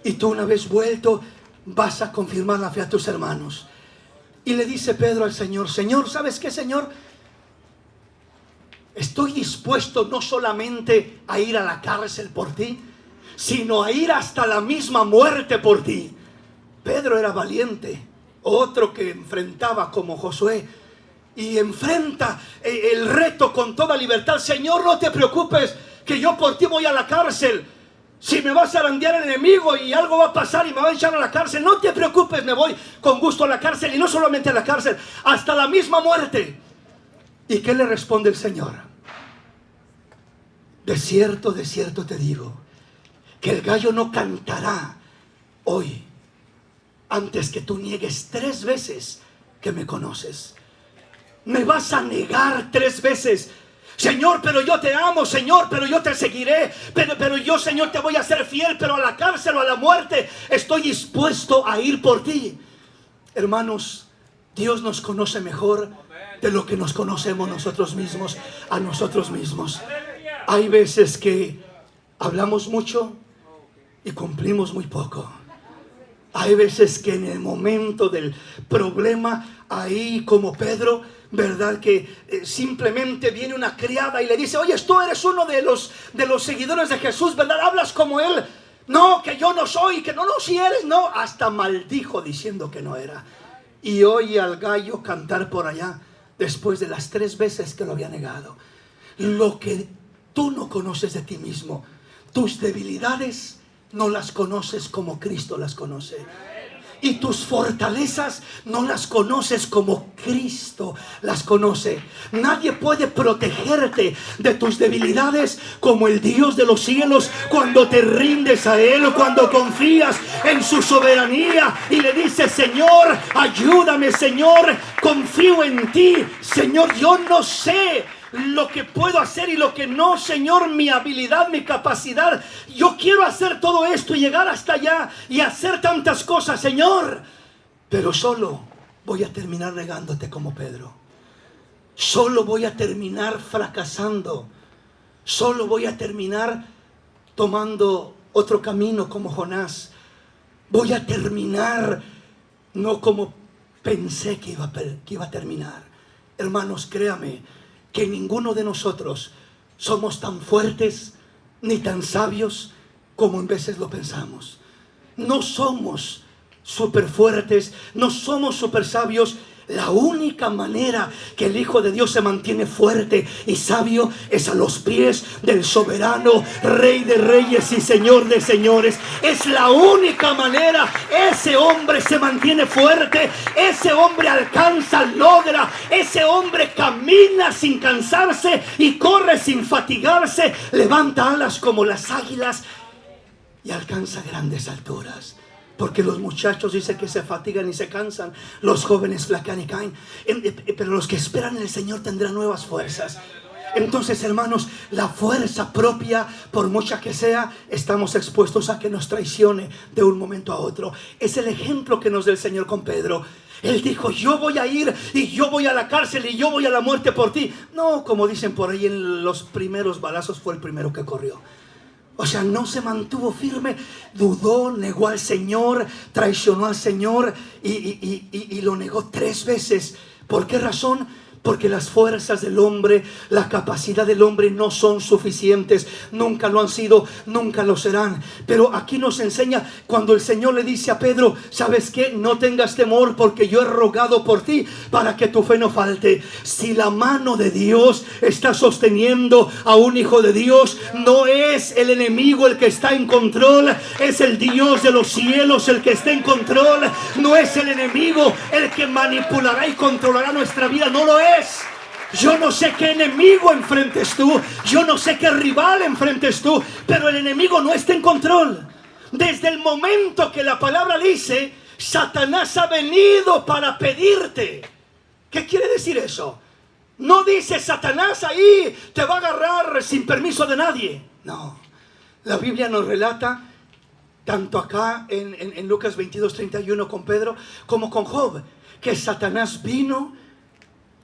Y tú, una vez vuelto, vas a confirmar la fe a tus hermanos. Y le dice Pedro al Señor, Señor, ¿sabes qué, Señor? Estoy dispuesto no solamente a ir a la cárcel por ti, sino a ir hasta la misma muerte por ti. Pedro era valiente, otro que enfrentaba como Josué, y enfrenta el reto con toda libertad. Señor, no te preocupes, que yo por ti voy a la cárcel. Si me va a zarandear el enemigo y algo va a pasar y me va a echar a la cárcel, no te preocupes, me voy con gusto a la cárcel, y no solamente a la cárcel, hasta la misma muerte. ¿Y qué le responde el Señor? De cierto te digo, que el gallo no cantará hoy antes que tú niegues 3 veces que me conoces. Me vas a negar 3 veces. Señor, pero yo te amo. Señor, pero yo te seguiré. Pero yo, Señor, te voy a ser fiel. Pero a la cárcel o a la muerte estoy dispuesto a ir por ti. Hermanos, Dios nos conoce mejor de lo que nos conocemos nosotros mismos a nosotros mismos. Hay veces que hablamos mucho y cumplimos muy poco. Hay veces que en el momento del problema, ahí como Pedro, ¿verdad? Que simplemente viene una criada y le dice, oye, tú eres uno de los seguidores de Jesús, ¿verdad? Hablas como él. No, que yo no soy, que no, si eres, no. Hasta maldijo diciendo que no era. Y oye al gallo cantar por allá después de las 3 veces que lo había negado. Lo que tú no conoces de ti mismo, tus debilidades, no las conoces como Cristo las conoce. Y tus fortalezas no las conoces como Cristo las conoce. Nadie puede protegerte de tus debilidades como el Dios de los cielos, cuando te rindes a Él, cuando confías en su soberanía y le dices, Señor, ayúdame, Señor, confío en ti. Señor, yo no sé lo que puedo hacer y lo que no, Señor, mi habilidad, mi capacidad. Yo quiero hacer todo esto y llegar hasta allá y hacer tantas cosas, Señor. Pero solo voy a terminar negándote como Pedro. Solo voy a terminar fracasando. Solo voy a terminar tomando otro camino como Jonás. Voy a terminar no como pensé que iba a terminar. Hermanos, créame que ninguno de nosotros somos tan fuertes ni tan sabios como en veces lo pensamos. No somos súper fuertes, no somos súper sabios. La única manera que el Hijo de Dios se mantiene fuerte y sabio es a los pies del soberano Rey de Reyes y Señor de Señores. Es la única manera. Ese hombre se mantiene fuerte, ese hombre alcanza, logra, ese hombre camina sin cansarse y corre sin fatigarse, levanta alas como las águilas y alcanza grandes alturas. Porque los muchachos dicen que se fatigan y se cansan, los jóvenes flaquean y caen, pero los que esperan en el Señor tendrán nuevas fuerzas. Entonces, hermanos, la fuerza propia, por mucha que sea, estamos expuestos a que nos traicione de un momento a otro. Es el ejemplo que nos da el Señor con Pedro. Él dijo, yo voy a ir y yo voy a la cárcel y yo voy a la muerte por ti. No, como dicen por ahí, en los primeros balazos fue el primero que corrió. O sea, no se mantuvo firme, dudó, negó al Señor, traicionó al Señor y lo negó 3 veces. ¿Por qué razón? Porque las fuerzas del hombre, la capacidad del hombre no son suficientes. Nunca lo han sido, nunca lo serán. Pero aquí nos enseña cuando el Señor le dice a Pedro, ¿sabes qué? No tengas temor porque yo he rogado por ti para que tu fe no falte. Si la mano de Dios está sosteniendo a un hijo de Dios, no es el enemigo el que está en control, es el Dios de los cielos el que está en control. No es el enemigo el que manipulará y controlará nuestra vida, no lo es. Yo no sé qué enemigo enfrentes tú, yo no sé qué rival enfrentes tú, pero el enemigo no está en control. Desde el momento que la palabra dice, Satanás ha venido para pedirte. ¿Qué quiere decir eso? No dice Satanás ahí te va a agarrar sin permiso de nadie. No, la Biblia nos relata, tanto acá en Lucas 22:31 con Pedro, como con Job, que Satanás vino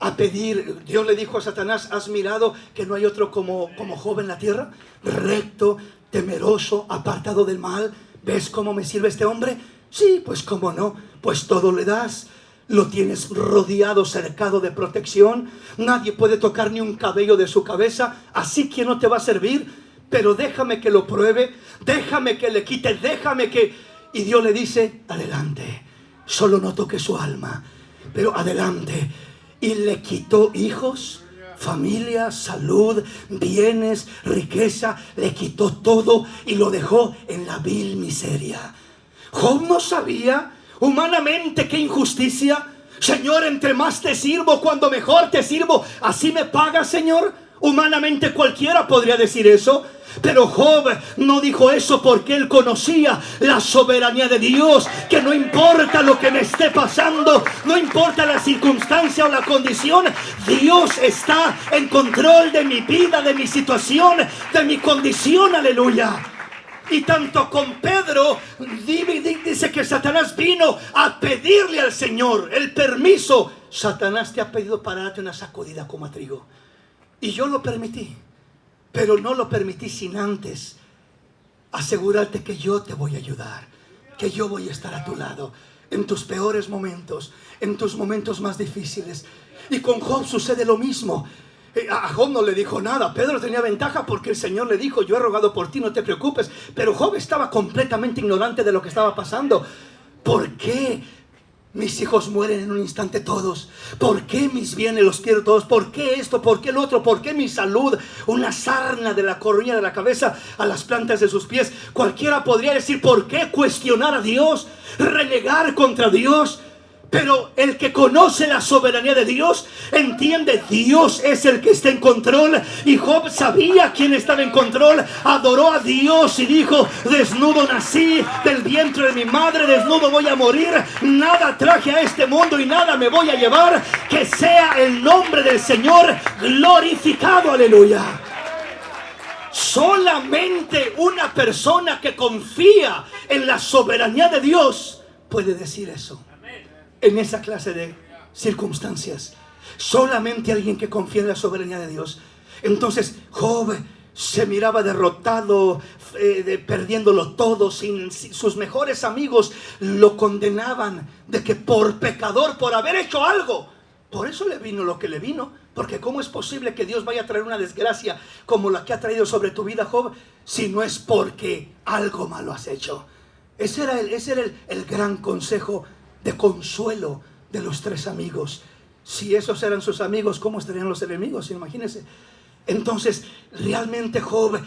a pedir. Dios le dijo a Satanás, ¿has mirado que no hay otro como Job en la tierra? Recto, temeroso, apartado del mal. ¿Ves cómo me sirve este hombre? Sí, pues cómo no, pues todo le das. Lo tienes rodeado, cercado de protección. Nadie puede tocar ni un cabello de su cabeza. Así que no te va a servir. Pero déjame que lo pruebe, déjame que le quite, déjame que... Y Dios le dice, adelante, solo no toque su alma, pero adelante. Y le quitó hijos, familia, salud, bienes, riqueza. Le quitó todo y lo dejó en la vil miseria. Job no sabía humanamente qué injusticia. Señor, entre más te sirvo, cuando mejor te sirvo, ¿así me pagas, Señor? Humanamente cualquiera podría decir eso. Pero Job no dijo eso porque él conocía la soberanía de Dios, que no importa lo que me esté pasando, no importa la circunstancia o la condición, Dios está en control de mi vida, de mi situación, de mi condición, aleluya. Y tanto con Pedro dice que Satanás vino a pedirle al Señor el permiso. Satanás te ha pedido para darte una sacudida como a trigo, y yo lo permití. Pero no lo permití sin antes asegurarte que yo te voy a ayudar, que yo voy a estar a tu lado en tus peores momentos, en tus momentos más difíciles. Y con Job sucede lo mismo. A Job no le dijo nada. Pedro tenía ventaja porque el Señor le dijo, yo he rogado por ti, no te preocupes. Pero Job estaba completamente ignorante de lo que estaba pasando. ¿Por qué mis hijos mueren en un instante todos? ¿Por qué mis bienes los quiero todos? ¿Por qué esto? ¿Por qué lo otro? ¿Por qué mi salud? Una sarna de la coronilla de la cabeza a las plantas de sus pies. Cualquiera podría decir, ¿por qué cuestionar a Dios? ¿Renegar contra Dios? Pero el que conoce la soberanía de Dios entiende, Dios es el que está en control. Y Job sabía quién estaba en control. Adoró a Dios y dijo, desnudo nací, del vientre de mi madre desnudo voy a morir. Nada traje a este mundo y nada me voy a llevar. Que sea el nombre del Señor glorificado, aleluya. Solamente una persona que confía en la soberanía de Dios puede decir eso. En esa clase de circunstancias, solamente alguien que confía en la soberanía de Dios. Entonces Job se miraba derrotado, perdiéndolo todo. Sus mejores amigos lo condenaban de que por pecador, por haber hecho algo. Por eso le vino lo que le vino. Porque ¿cómo es posible que Dios vaya a traer una desgracia como la que ha traído sobre tu vida, Job, si no es porque algo malo has hecho? Ese era el gran consejo de consuelo de los 3 amigos. Si esos eran sus amigos, ¿cómo estarían los enemigos? Imagínense. Entonces, realmente Job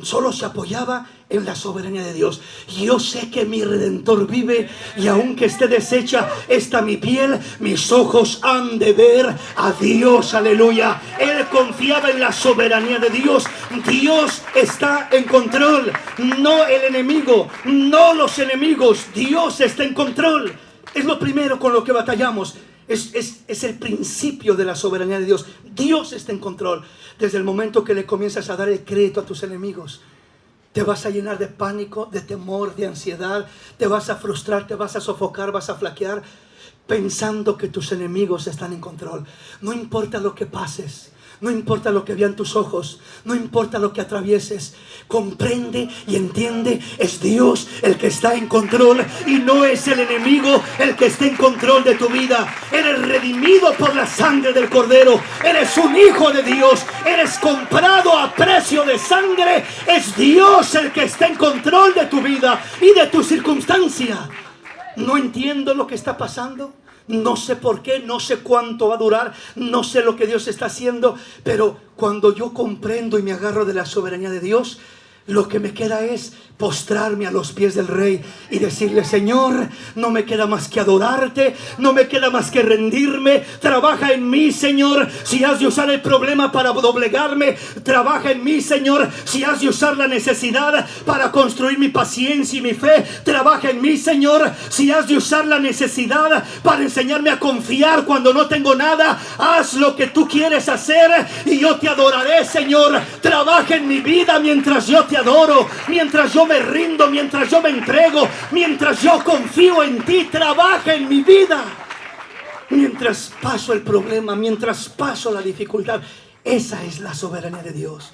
solo se apoyaba en la soberanía de Dios. Yo sé que mi Redentor vive, y aunque esté deshecha esta mi piel, mis ojos han de ver a Dios, aleluya. Él confiaba en la soberanía de Dios. Dios está en control, no el enemigo, no los enemigos. Dios está en control. Es lo primero con lo que batallamos. Es el principio de la soberanía de Dios. Dios está en control. Desde el momento que le comienzas a dar el crédito a tus enemigos, te vas a llenar de pánico, de temor, de ansiedad. Te vas a frustrar, te vas a sofocar, vas a flaquear, pensando que tus enemigos están en control. No importa lo que pases, no importa lo que vean tus ojos, no importa lo que atravieses, comprende y entiende, es Dios el que está en control y no es el enemigo el que está en control de tu vida. Eres redimido por la sangre del Cordero, eres un hijo de Dios, eres comprado a precio de sangre. Es Dios el que está en control de tu vida y de tu circunstancia. No entiendo lo que está pasando. No sé por qué, no sé cuánto va a durar, no sé lo que Dios está haciendo, pero cuando yo comprendo y me agarro de la soberanía de Dios, lo que me queda es postrarme a los pies del Rey y decirle: Señor, no me queda más que adorarte, no me queda más que rendirme. Trabaja en mí, Señor. Si has de usar el problema para doblegarme, trabaja en mí, Señor. Si has de usar la necesidad para construir mi paciencia y mi fe, trabaja en mí, Señor. Si has de usar la necesidad para enseñarme a confiar cuando no tengo nada, haz lo que tú quieres hacer y yo te adoraré, Señor. Trabaja en mi vida mientras yo te adoro, mientras yo me rindo, mientras yo me entrego, mientras yo confío en ti. Trabaja en mi vida mientras paso el problema, mientras paso la dificultad. Esa es la soberanía de Dios.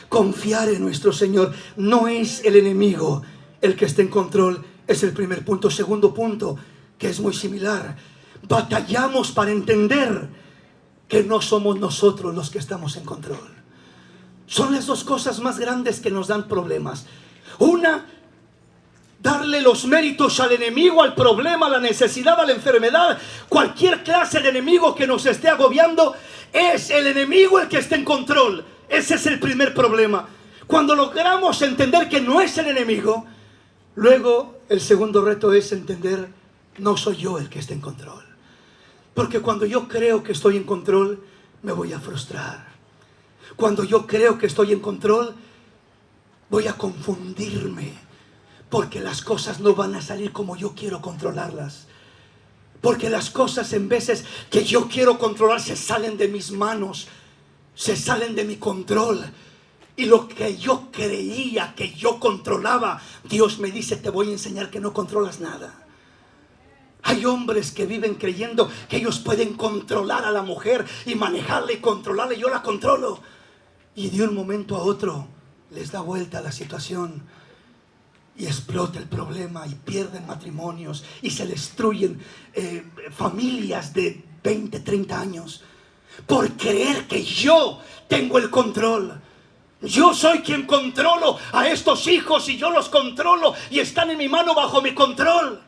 Confiar en nuestro Señor. No es el enemigo el que está en control. Es el primer punto. Segundo punto, que es muy similar: batallamos para entender que no somos nosotros los que estamos en control. Son las dos cosas más grandes que nos dan problemas. Una, darle los méritos al enemigo, al problema, a la necesidad, a la enfermedad, cualquier clase de enemigo que nos esté agobiando. Es el enemigo el que está en control. Ese es el primer problema. Cuando logramos entender que no es el enemigo, luego el segundo reto es entender: no soy yo el que está en control. Porque cuando yo creo que estoy en control, me voy a frustrar. Cuando yo creo que estoy en control, voy a confundirme, porque las cosas no van a salir como yo quiero controlarlas. Porque las cosas, en veces que yo quiero controlar, se salen de mis manos, se salen de mi control. Y lo que yo creía que yo controlaba, Dios me dice: te voy a enseñar que no controlas nada. Hay hombres que viven creyendo que ellos pueden controlar a la mujer y manejarla y controlarla. Yo la controlo. Y de un momento a otro les da vuelta la situación y explota el problema y pierden matrimonios y se destruyen familias de 20, 30 años por creer que yo tengo el control. Yo soy quien controlo a estos hijos y yo los controlo y están en mi mano, bajo mi control.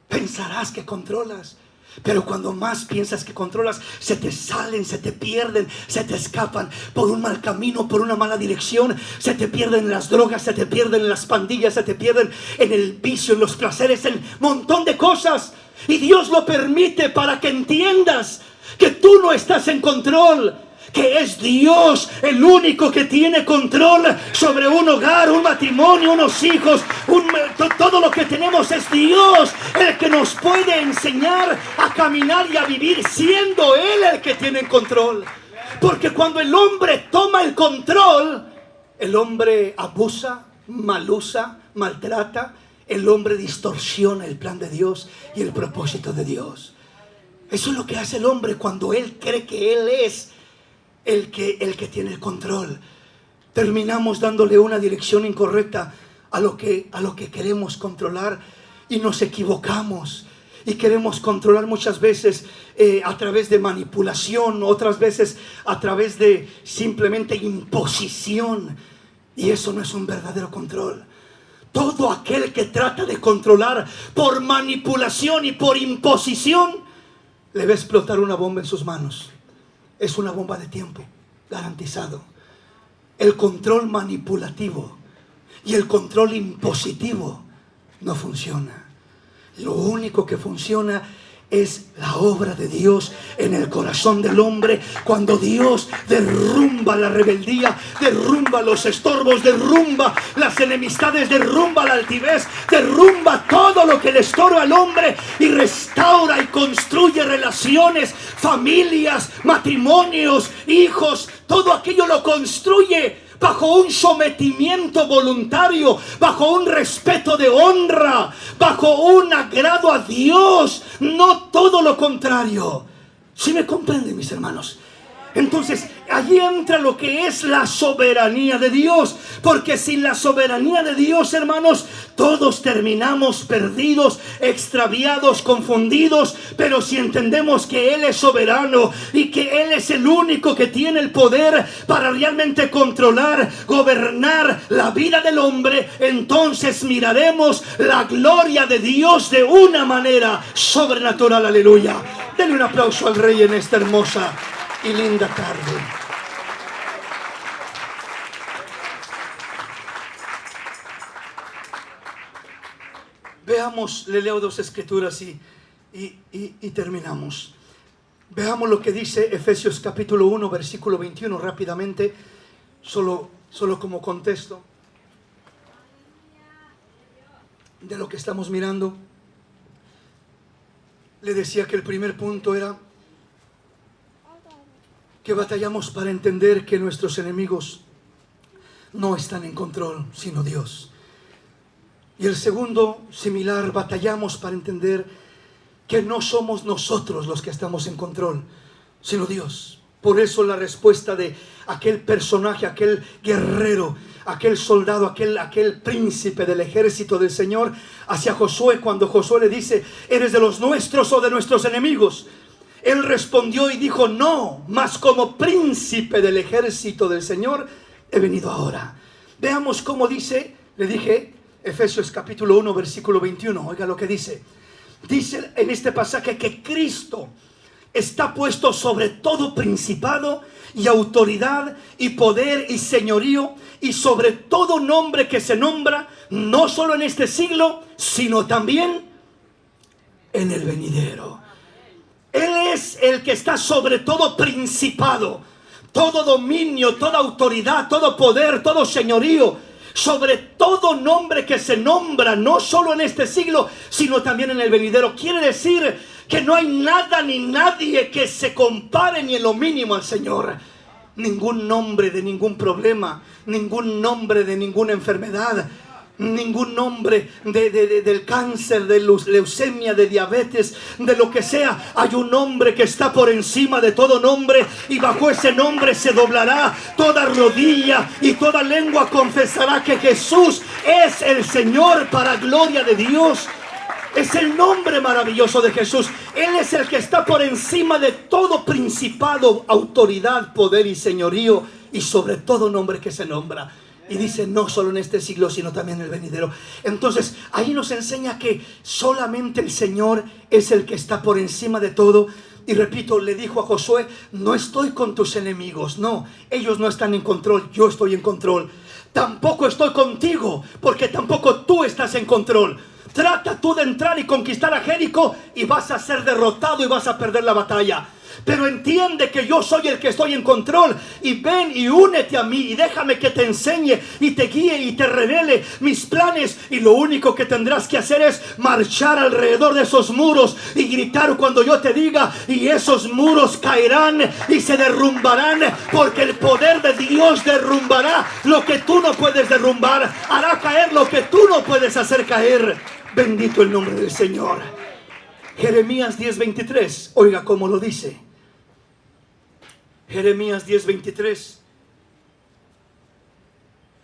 Pensarás que controlas, pero cuando más piensas que controlas, se te salen, se te pierden, se te escapan por un mal camino, por una mala dirección. Se te pierden en las drogas, se te pierden en las pandillas, se te pierden en el vicio, en los placeres, en un montón de cosas. Y Dios lo permite para que entiendas que tú no estás en control, que es Dios el único que tiene control sobre un hogar, un matrimonio, unos hijos, todo lo que tenemos. Es Dios el que nos puede enseñar a caminar y a vivir, siendo Él el que tiene control. Porque cuando el hombre toma el control, el hombre abusa, malusa, maltrata. El hombre distorsiona el plan de Dios y el propósito de Dios. Eso es lo que hace el hombre cuando él cree que él es el que tiene el control. Terminamos dándole una dirección incorrecta a lo que queremos controlar y nos equivocamos. Y queremos controlar muchas veces a través de manipulación, otras veces a través de simplemente imposición. Y eso no es un verdadero control. Todo aquel que trata de controlar por manipulación y por imposición, le va a explotar una bomba en sus manos. Es una bomba de tiempo, garantizado. El control manipulativo y el control impositivo no funciona. Lo único que funciona es la obra de Dios en el corazón del hombre, cuando Dios derrumba la rebeldía, derrumba los estorbos, derrumba las enemistades, derrumba la altivez, derrumba todo lo que le estorba al hombre y restaura y construye relaciones, familias, matrimonios, hijos. Todo aquello lo construye bajo un sometimiento voluntario, bajo un respeto de honra, bajo un agrado a Dios, no todo lo contrario. ¿Sí me comprenden, mis hermanos? Entonces, allí entra lo que es la soberanía de Dios. Porque sin la soberanía de Dios, hermanos, todos terminamos perdidos, extraviados, confundidos. Pero si entendemos que Él es soberano y que Él es el único que tiene el poder para realmente controlar, gobernar la vida del hombre, entonces miraremos la gloria de Dios de una manera sobrenatural. Aleluya. Denle un aplauso al Rey en esta hermosa y linda tarde. Veamos, le leo dos escrituras y terminamos. Veamos lo que dice Efesios capítulo 1, versículo 21, rápidamente, solo como contexto de lo que estamos mirando. Le decía que el primer punto era que batallamos para entender que nuestros enemigos no están en control, sino Dios. Y el segundo, similar, batallamos para entender que no somos nosotros los que estamos en control, sino Dios. Por eso la respuesta de aquel personaje, aquel guerrero, aquel soldado, aquel príncipe del ejército del Señor hacia Josué, cuando Josué le dice: ¿eres de los nuestros o de nuestros enemigos? Él respondió y dijo: no, mas como príncipe del ejército del Señor he venido ahora. Veamos cómo dice, le dije, Efesios capítulo 1, versículo 21. Oiga lo que dice. Dice en este pasaje que Cristo está puesto sobre todo principado y autoridad y poder y señorío, y sobre todo nombre que se nombra, no solo en este siglo, sino también en el venidero. Él es el que está sobre todo principado, todo dominio, toda autoridad, todo poder, todo señorío, sobre todo nombre que se nombra, no solo en este siglo, sino también en el venidero. Quiere decir que no hay nada ni nadie que se compare ni en lo mínimo al Señor. Ningún nombre de ningún problema, ningún nombre de ninguna enfermedad, ningún nombre del cáncer, de leucemia, de diabetes, de lo que sea. Hay un nombre que está por encima de todo nombre, y bajo ese nombre se doblará toda rodilla y toda lengua confesará que Jesús es el Señor, para gloria de Dios. Es el nombre maravilloso de Jesús. Él es el que está por encima de todo principado, autoridad, poder y señorío, y sobre todo nombre que se nombra. Y dice, no solo en este siglo, sino también en el venidero. Entonces, ahí nos enseña que solamente el Señor es el que está por encima de todo. Y repito, le dijo a Josué: no estoy con tus enemigos. No, ellos no están en control, yo estoy en control. Tampoco estoy contigo, porque tampoco tú estás en control. Trata tú de entrar y conquistar a Jericó y vas a ser derrotado y vas a perder la batalla. Pero entiende que yo soy el que estoy en control, y ven y únete a mí y déjame que te enseñe y te guíe y te revele mis planes. Y lo único que tendrás que hacer es marchar alrededor de esos muros y gritar cuando yo te diga, y esos muros caerán y se derrumbarán, porque el poder de Dios derrumbará lo que tú no puedes derrumbar, hará caer lo que tú no puedes hacer caer. Bendito el nombre del Señor. Jeremías 10:23, oiga cómo lo dice. Jeremías 10:23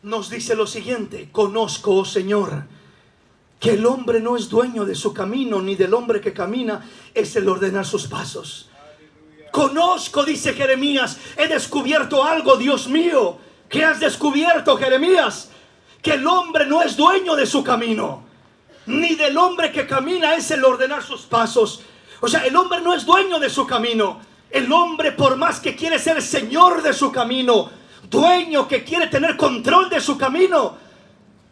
nos dice lo siguiente: conozco, oh Señor, que el hombre no es dueño de su camino, ni del hombre que camina es el ordenar sus pasos. Conozco, dice Jeremías, he descubierto algo, Dios mío. ¿Qué has descubierto, Jeremías? Que el hombre no es dueño de su camino, ni del hombre que camina es el ordenar sus pasos. O sea, el hombre no es dueño de su camino. El hombre, por más que quiere ser señor de su camino, dueño que quiere tener control de su camino,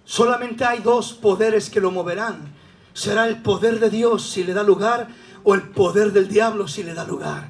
solamente hay dos poderes que lo moverán. Será el poder de Dios si le da lugar, o el poder del diablo si le da lugar.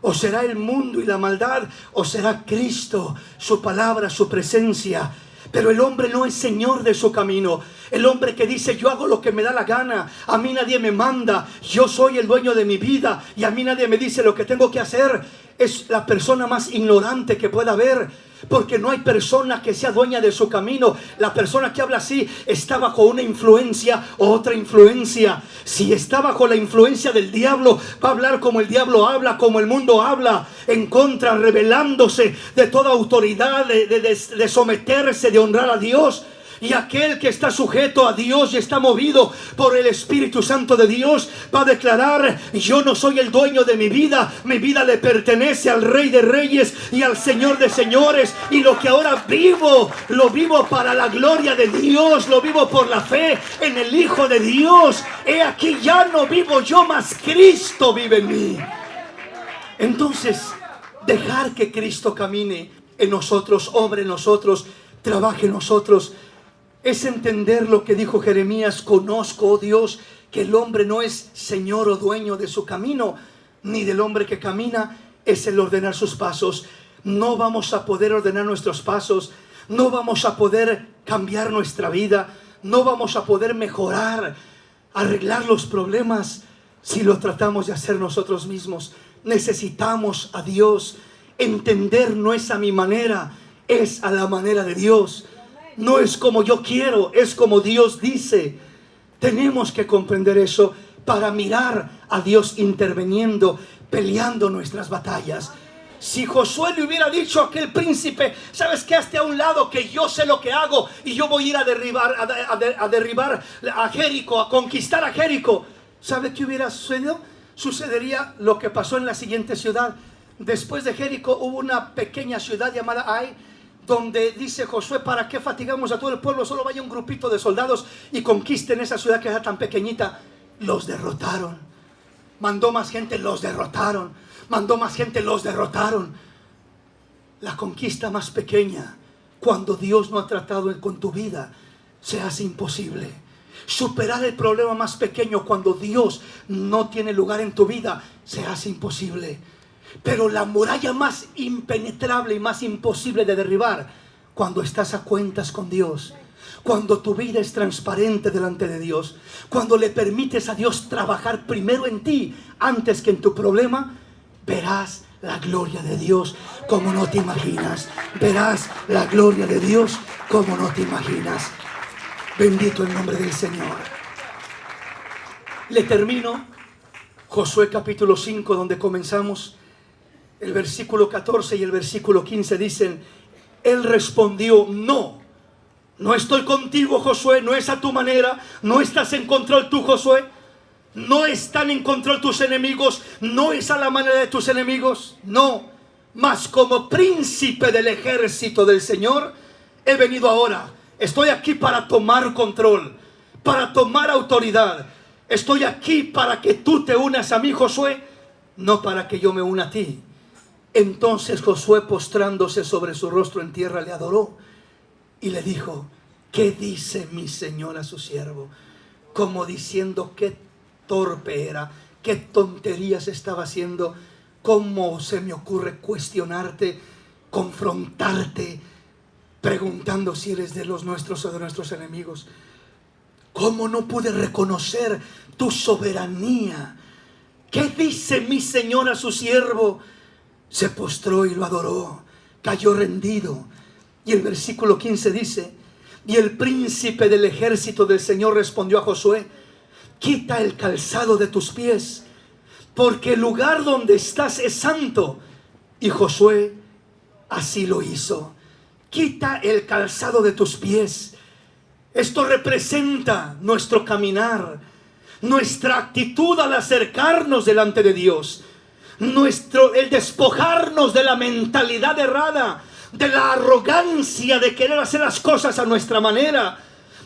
O será el mundo y la maldad, o será Cristo, su palabra, su presencia. Pero el hombre no es señor de su camino. El hombre que dice: yo hago lo que me da la gana, a mí nadie me manda, yo soy el dueño de mi vida y a mí nadie me dice lo que tengo que hacer, es la persona más ignorante que pueda haber. Porque no hay persona que sea dueña de su camino. La persona que habla así está bajo una influencia o otra influencia. Si está bajo la influencia del diablo, va a hablar como el diablo habla, como el mundo habla, en contra, rebelándose de toda autoridad, de someterse, de honrar a Dios. Y aquel que está sujeto a Dios y está movido por el Espíritu Santo de Dios va a declarar: yo no soy el dueño de mi vida le pertenece al Rey de Reyes y al Señor de Señores, y lo que ahora vivo, lo vivo para la gloria de Dios, lo vivo por la fe en el Hijo de Dios. He aquí, ya no vivo yo, mas Cristo vive en mí. Entonces, dejar que Cristo camine en nosotros, obre en nosotros, trabaje en nosotros, es entender lo que dijo Jeremías: conozco, oh Dios, que el hombre no es señor o dueño de su camino, ni del hombre que camina es el ordenar sus pasos. No vamos a poder ordenar nuestros pasos, no vamos a poder cambiar nuestra vida, no vamos a poder mejorar, arreglar los problemas si lo tratamos de hacer nosotros mismos. Necesitamos a Dios. Entender no es a mi manera, es a la manera de Dios. No es como yo quiero, es como Dios dice. Tenemos que comprender eso para mirar a Dios interviniendo, peleando nuestras batallas. Si Josué le hubiera dicho a aquel príncipe: ¿sabes qué? Hazte a un lado, que yo sé lo que hago y yo voy a ir a derribar a Jericó, a conquistar a Jericó. ¿Sabe qué hubiera sucedido? Sucedería lo que pasó en la siguiente ciudad. Después de Jericó hubo una pequeña ciudad llamada Ai, donde dice Josué: ¿para qué fatigamos a todo el pueblo? Solo vaya un grupito de soldados y conquisten esa ciudad que era tan pequeñita. Los derrotaron. Mandó más gente, los derrotaron. Mandó más gente, los derrotaron. La conquista más pequeña, cuando Dios no ha tratado con tu vida, se hace imposible. Superar el problema más pequeño, cuando Dios no tiene lugar en tu vida, se hace imposible. Pero la muralla más impenetrable y más imposible de derribar, cuando estás a cuentas con Dios, cuando tu vida es transparente delante de Dios, cuando le permites a Dios trabajar primero en ti antes que en tu problema, verás la gloria de Dios como no te imaginas. Verás la gloria de Dios como no te imaginas. Bendito el nombre del Señor. Le termino Josué capítulo 5, donde comenzamos. El versículo 14 y el versículo 15 dicen: él respondió: no estoy contigo, Josué, no es a tu manera, no estás en control tú, Josué, no están en control tus enemigos, no es a la manera de tus enemigos, no, mas como príncipe del ejército del Señor he venido ahora. Estoy aquí para tomar control, para tomar autoridad. Estoy aquí para que tú te unas a mí, Josué, no para que yo me una a ti. Entonces Josué, postrándose sobre su rostro en tierra, le adoró y le dijo: ¿qué dice mi señor a su siervo? Como diciendo: qué torpe era, qué tonterías estaba haciendo, cómo se me ocurre cuestionarte, confrontarte, preguntando si eres de los nuestros o de nuestros enemigos. ¿Cómo no pude reconocer tu soberanía? ¿Qué dice mi señor a su siervo? Se postró y lo adoró, cayó rendido. Y el versículo 15 dice: y el príncipe del ejército del Señor respondió a Josué: quita el calzado de tus pies, porque el lugar donde estás es santo. Y Josué así lo hizo. Quita el calzado de tus pies. Esto representa nuestro caminar, nuestra actitud al acercarnos delante de Dios, el despojarnos de la mentalidad errada, de la arrogancia de querer hacer las cosas a nuestra manera,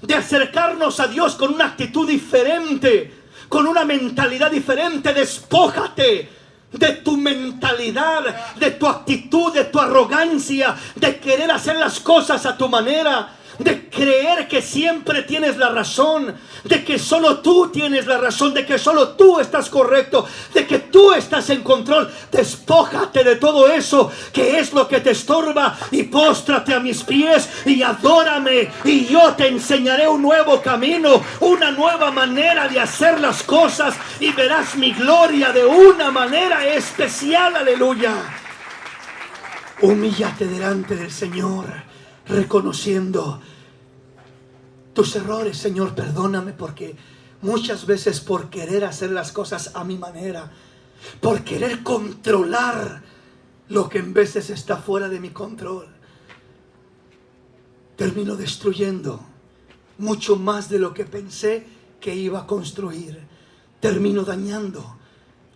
de acercarnos a Dios con una actitud diferente, con una mentalidad diferente. Despójate de tu mentalidad, de tu actitud, de tu arrogancia, de querer hacer las cosas a tu manera. de creer que siempre tienes la razón, de que solo tú tienes la razón, de que solo tú estás correcto, de que tú estás en control. Despójate de todo eso que es lo que te estorba y póstrate a mis pies y adórame, y yo te enseñaré un nuevo camino, una nueva manera de hacer las cosas, y verás mi gloria de una manera especial. Aleluya. Humíllate delante del Señor, reconociendo tus errores. Señor, perdóname, porque muchas veces por querer hacer las cosas a mi manera, por querer controlar lo que en veces está fuera de mi control, termino destruyendo mucho más de lo que pensé que iba a construir. Termino dañando,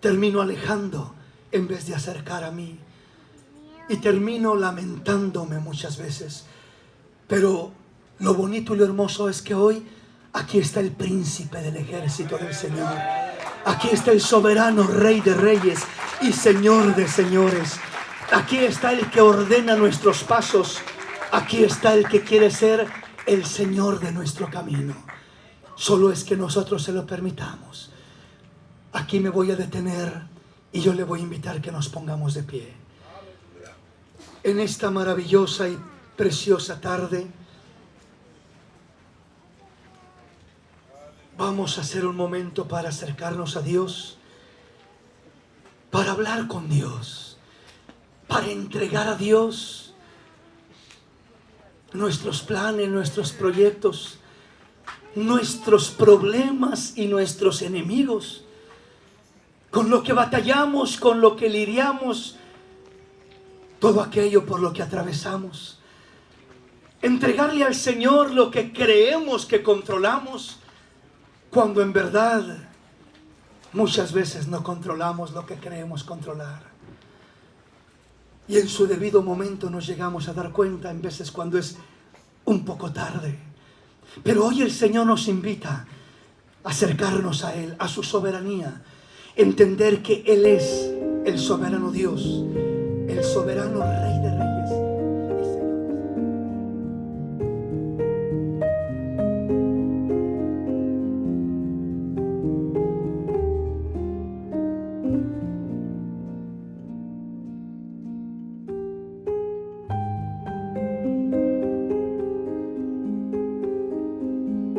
termino alejando en vez de acercar a mí, y termino lamentándome muchas veces. Pero lo bonito y lo hermoso es que hoy aquí está el príncipe del ejército del Señor. Aquí está el soberano Rey de reyes y Señor de señores. Aquí está el que ordena nuestros pasos. Aquí está el que quiere ser el Señor de nuestro camino. Solo es que nosotros se lo permitamos. Aquí me voy a detener y yo le voy a invitar que nos pongamos de pie. En esta maravillosa y preciosa tarde, vamos a hacer un momento para acercarnos a Dios, para hablar con Dios, para entregar a Dios nuestros planes, nuestros proyectos, nuestros problemas y nuestros enemigos, con lo que batallamos, con lo que lidiamos, todo aquello por lo que atravesamos. Entregarle al Señor lo que creemos que controlamos, cuando en verdad muchas veces no controlamos lo que creemos controlar. Y en su debido momento nos llegamos a dar cuenta, en veces cuando es un poco tarde. Pero hoy el Señor nos invita a acercarnos a Él, a su soberanía, entender que Él es el soberano Dios, el soberano Rey de reyes.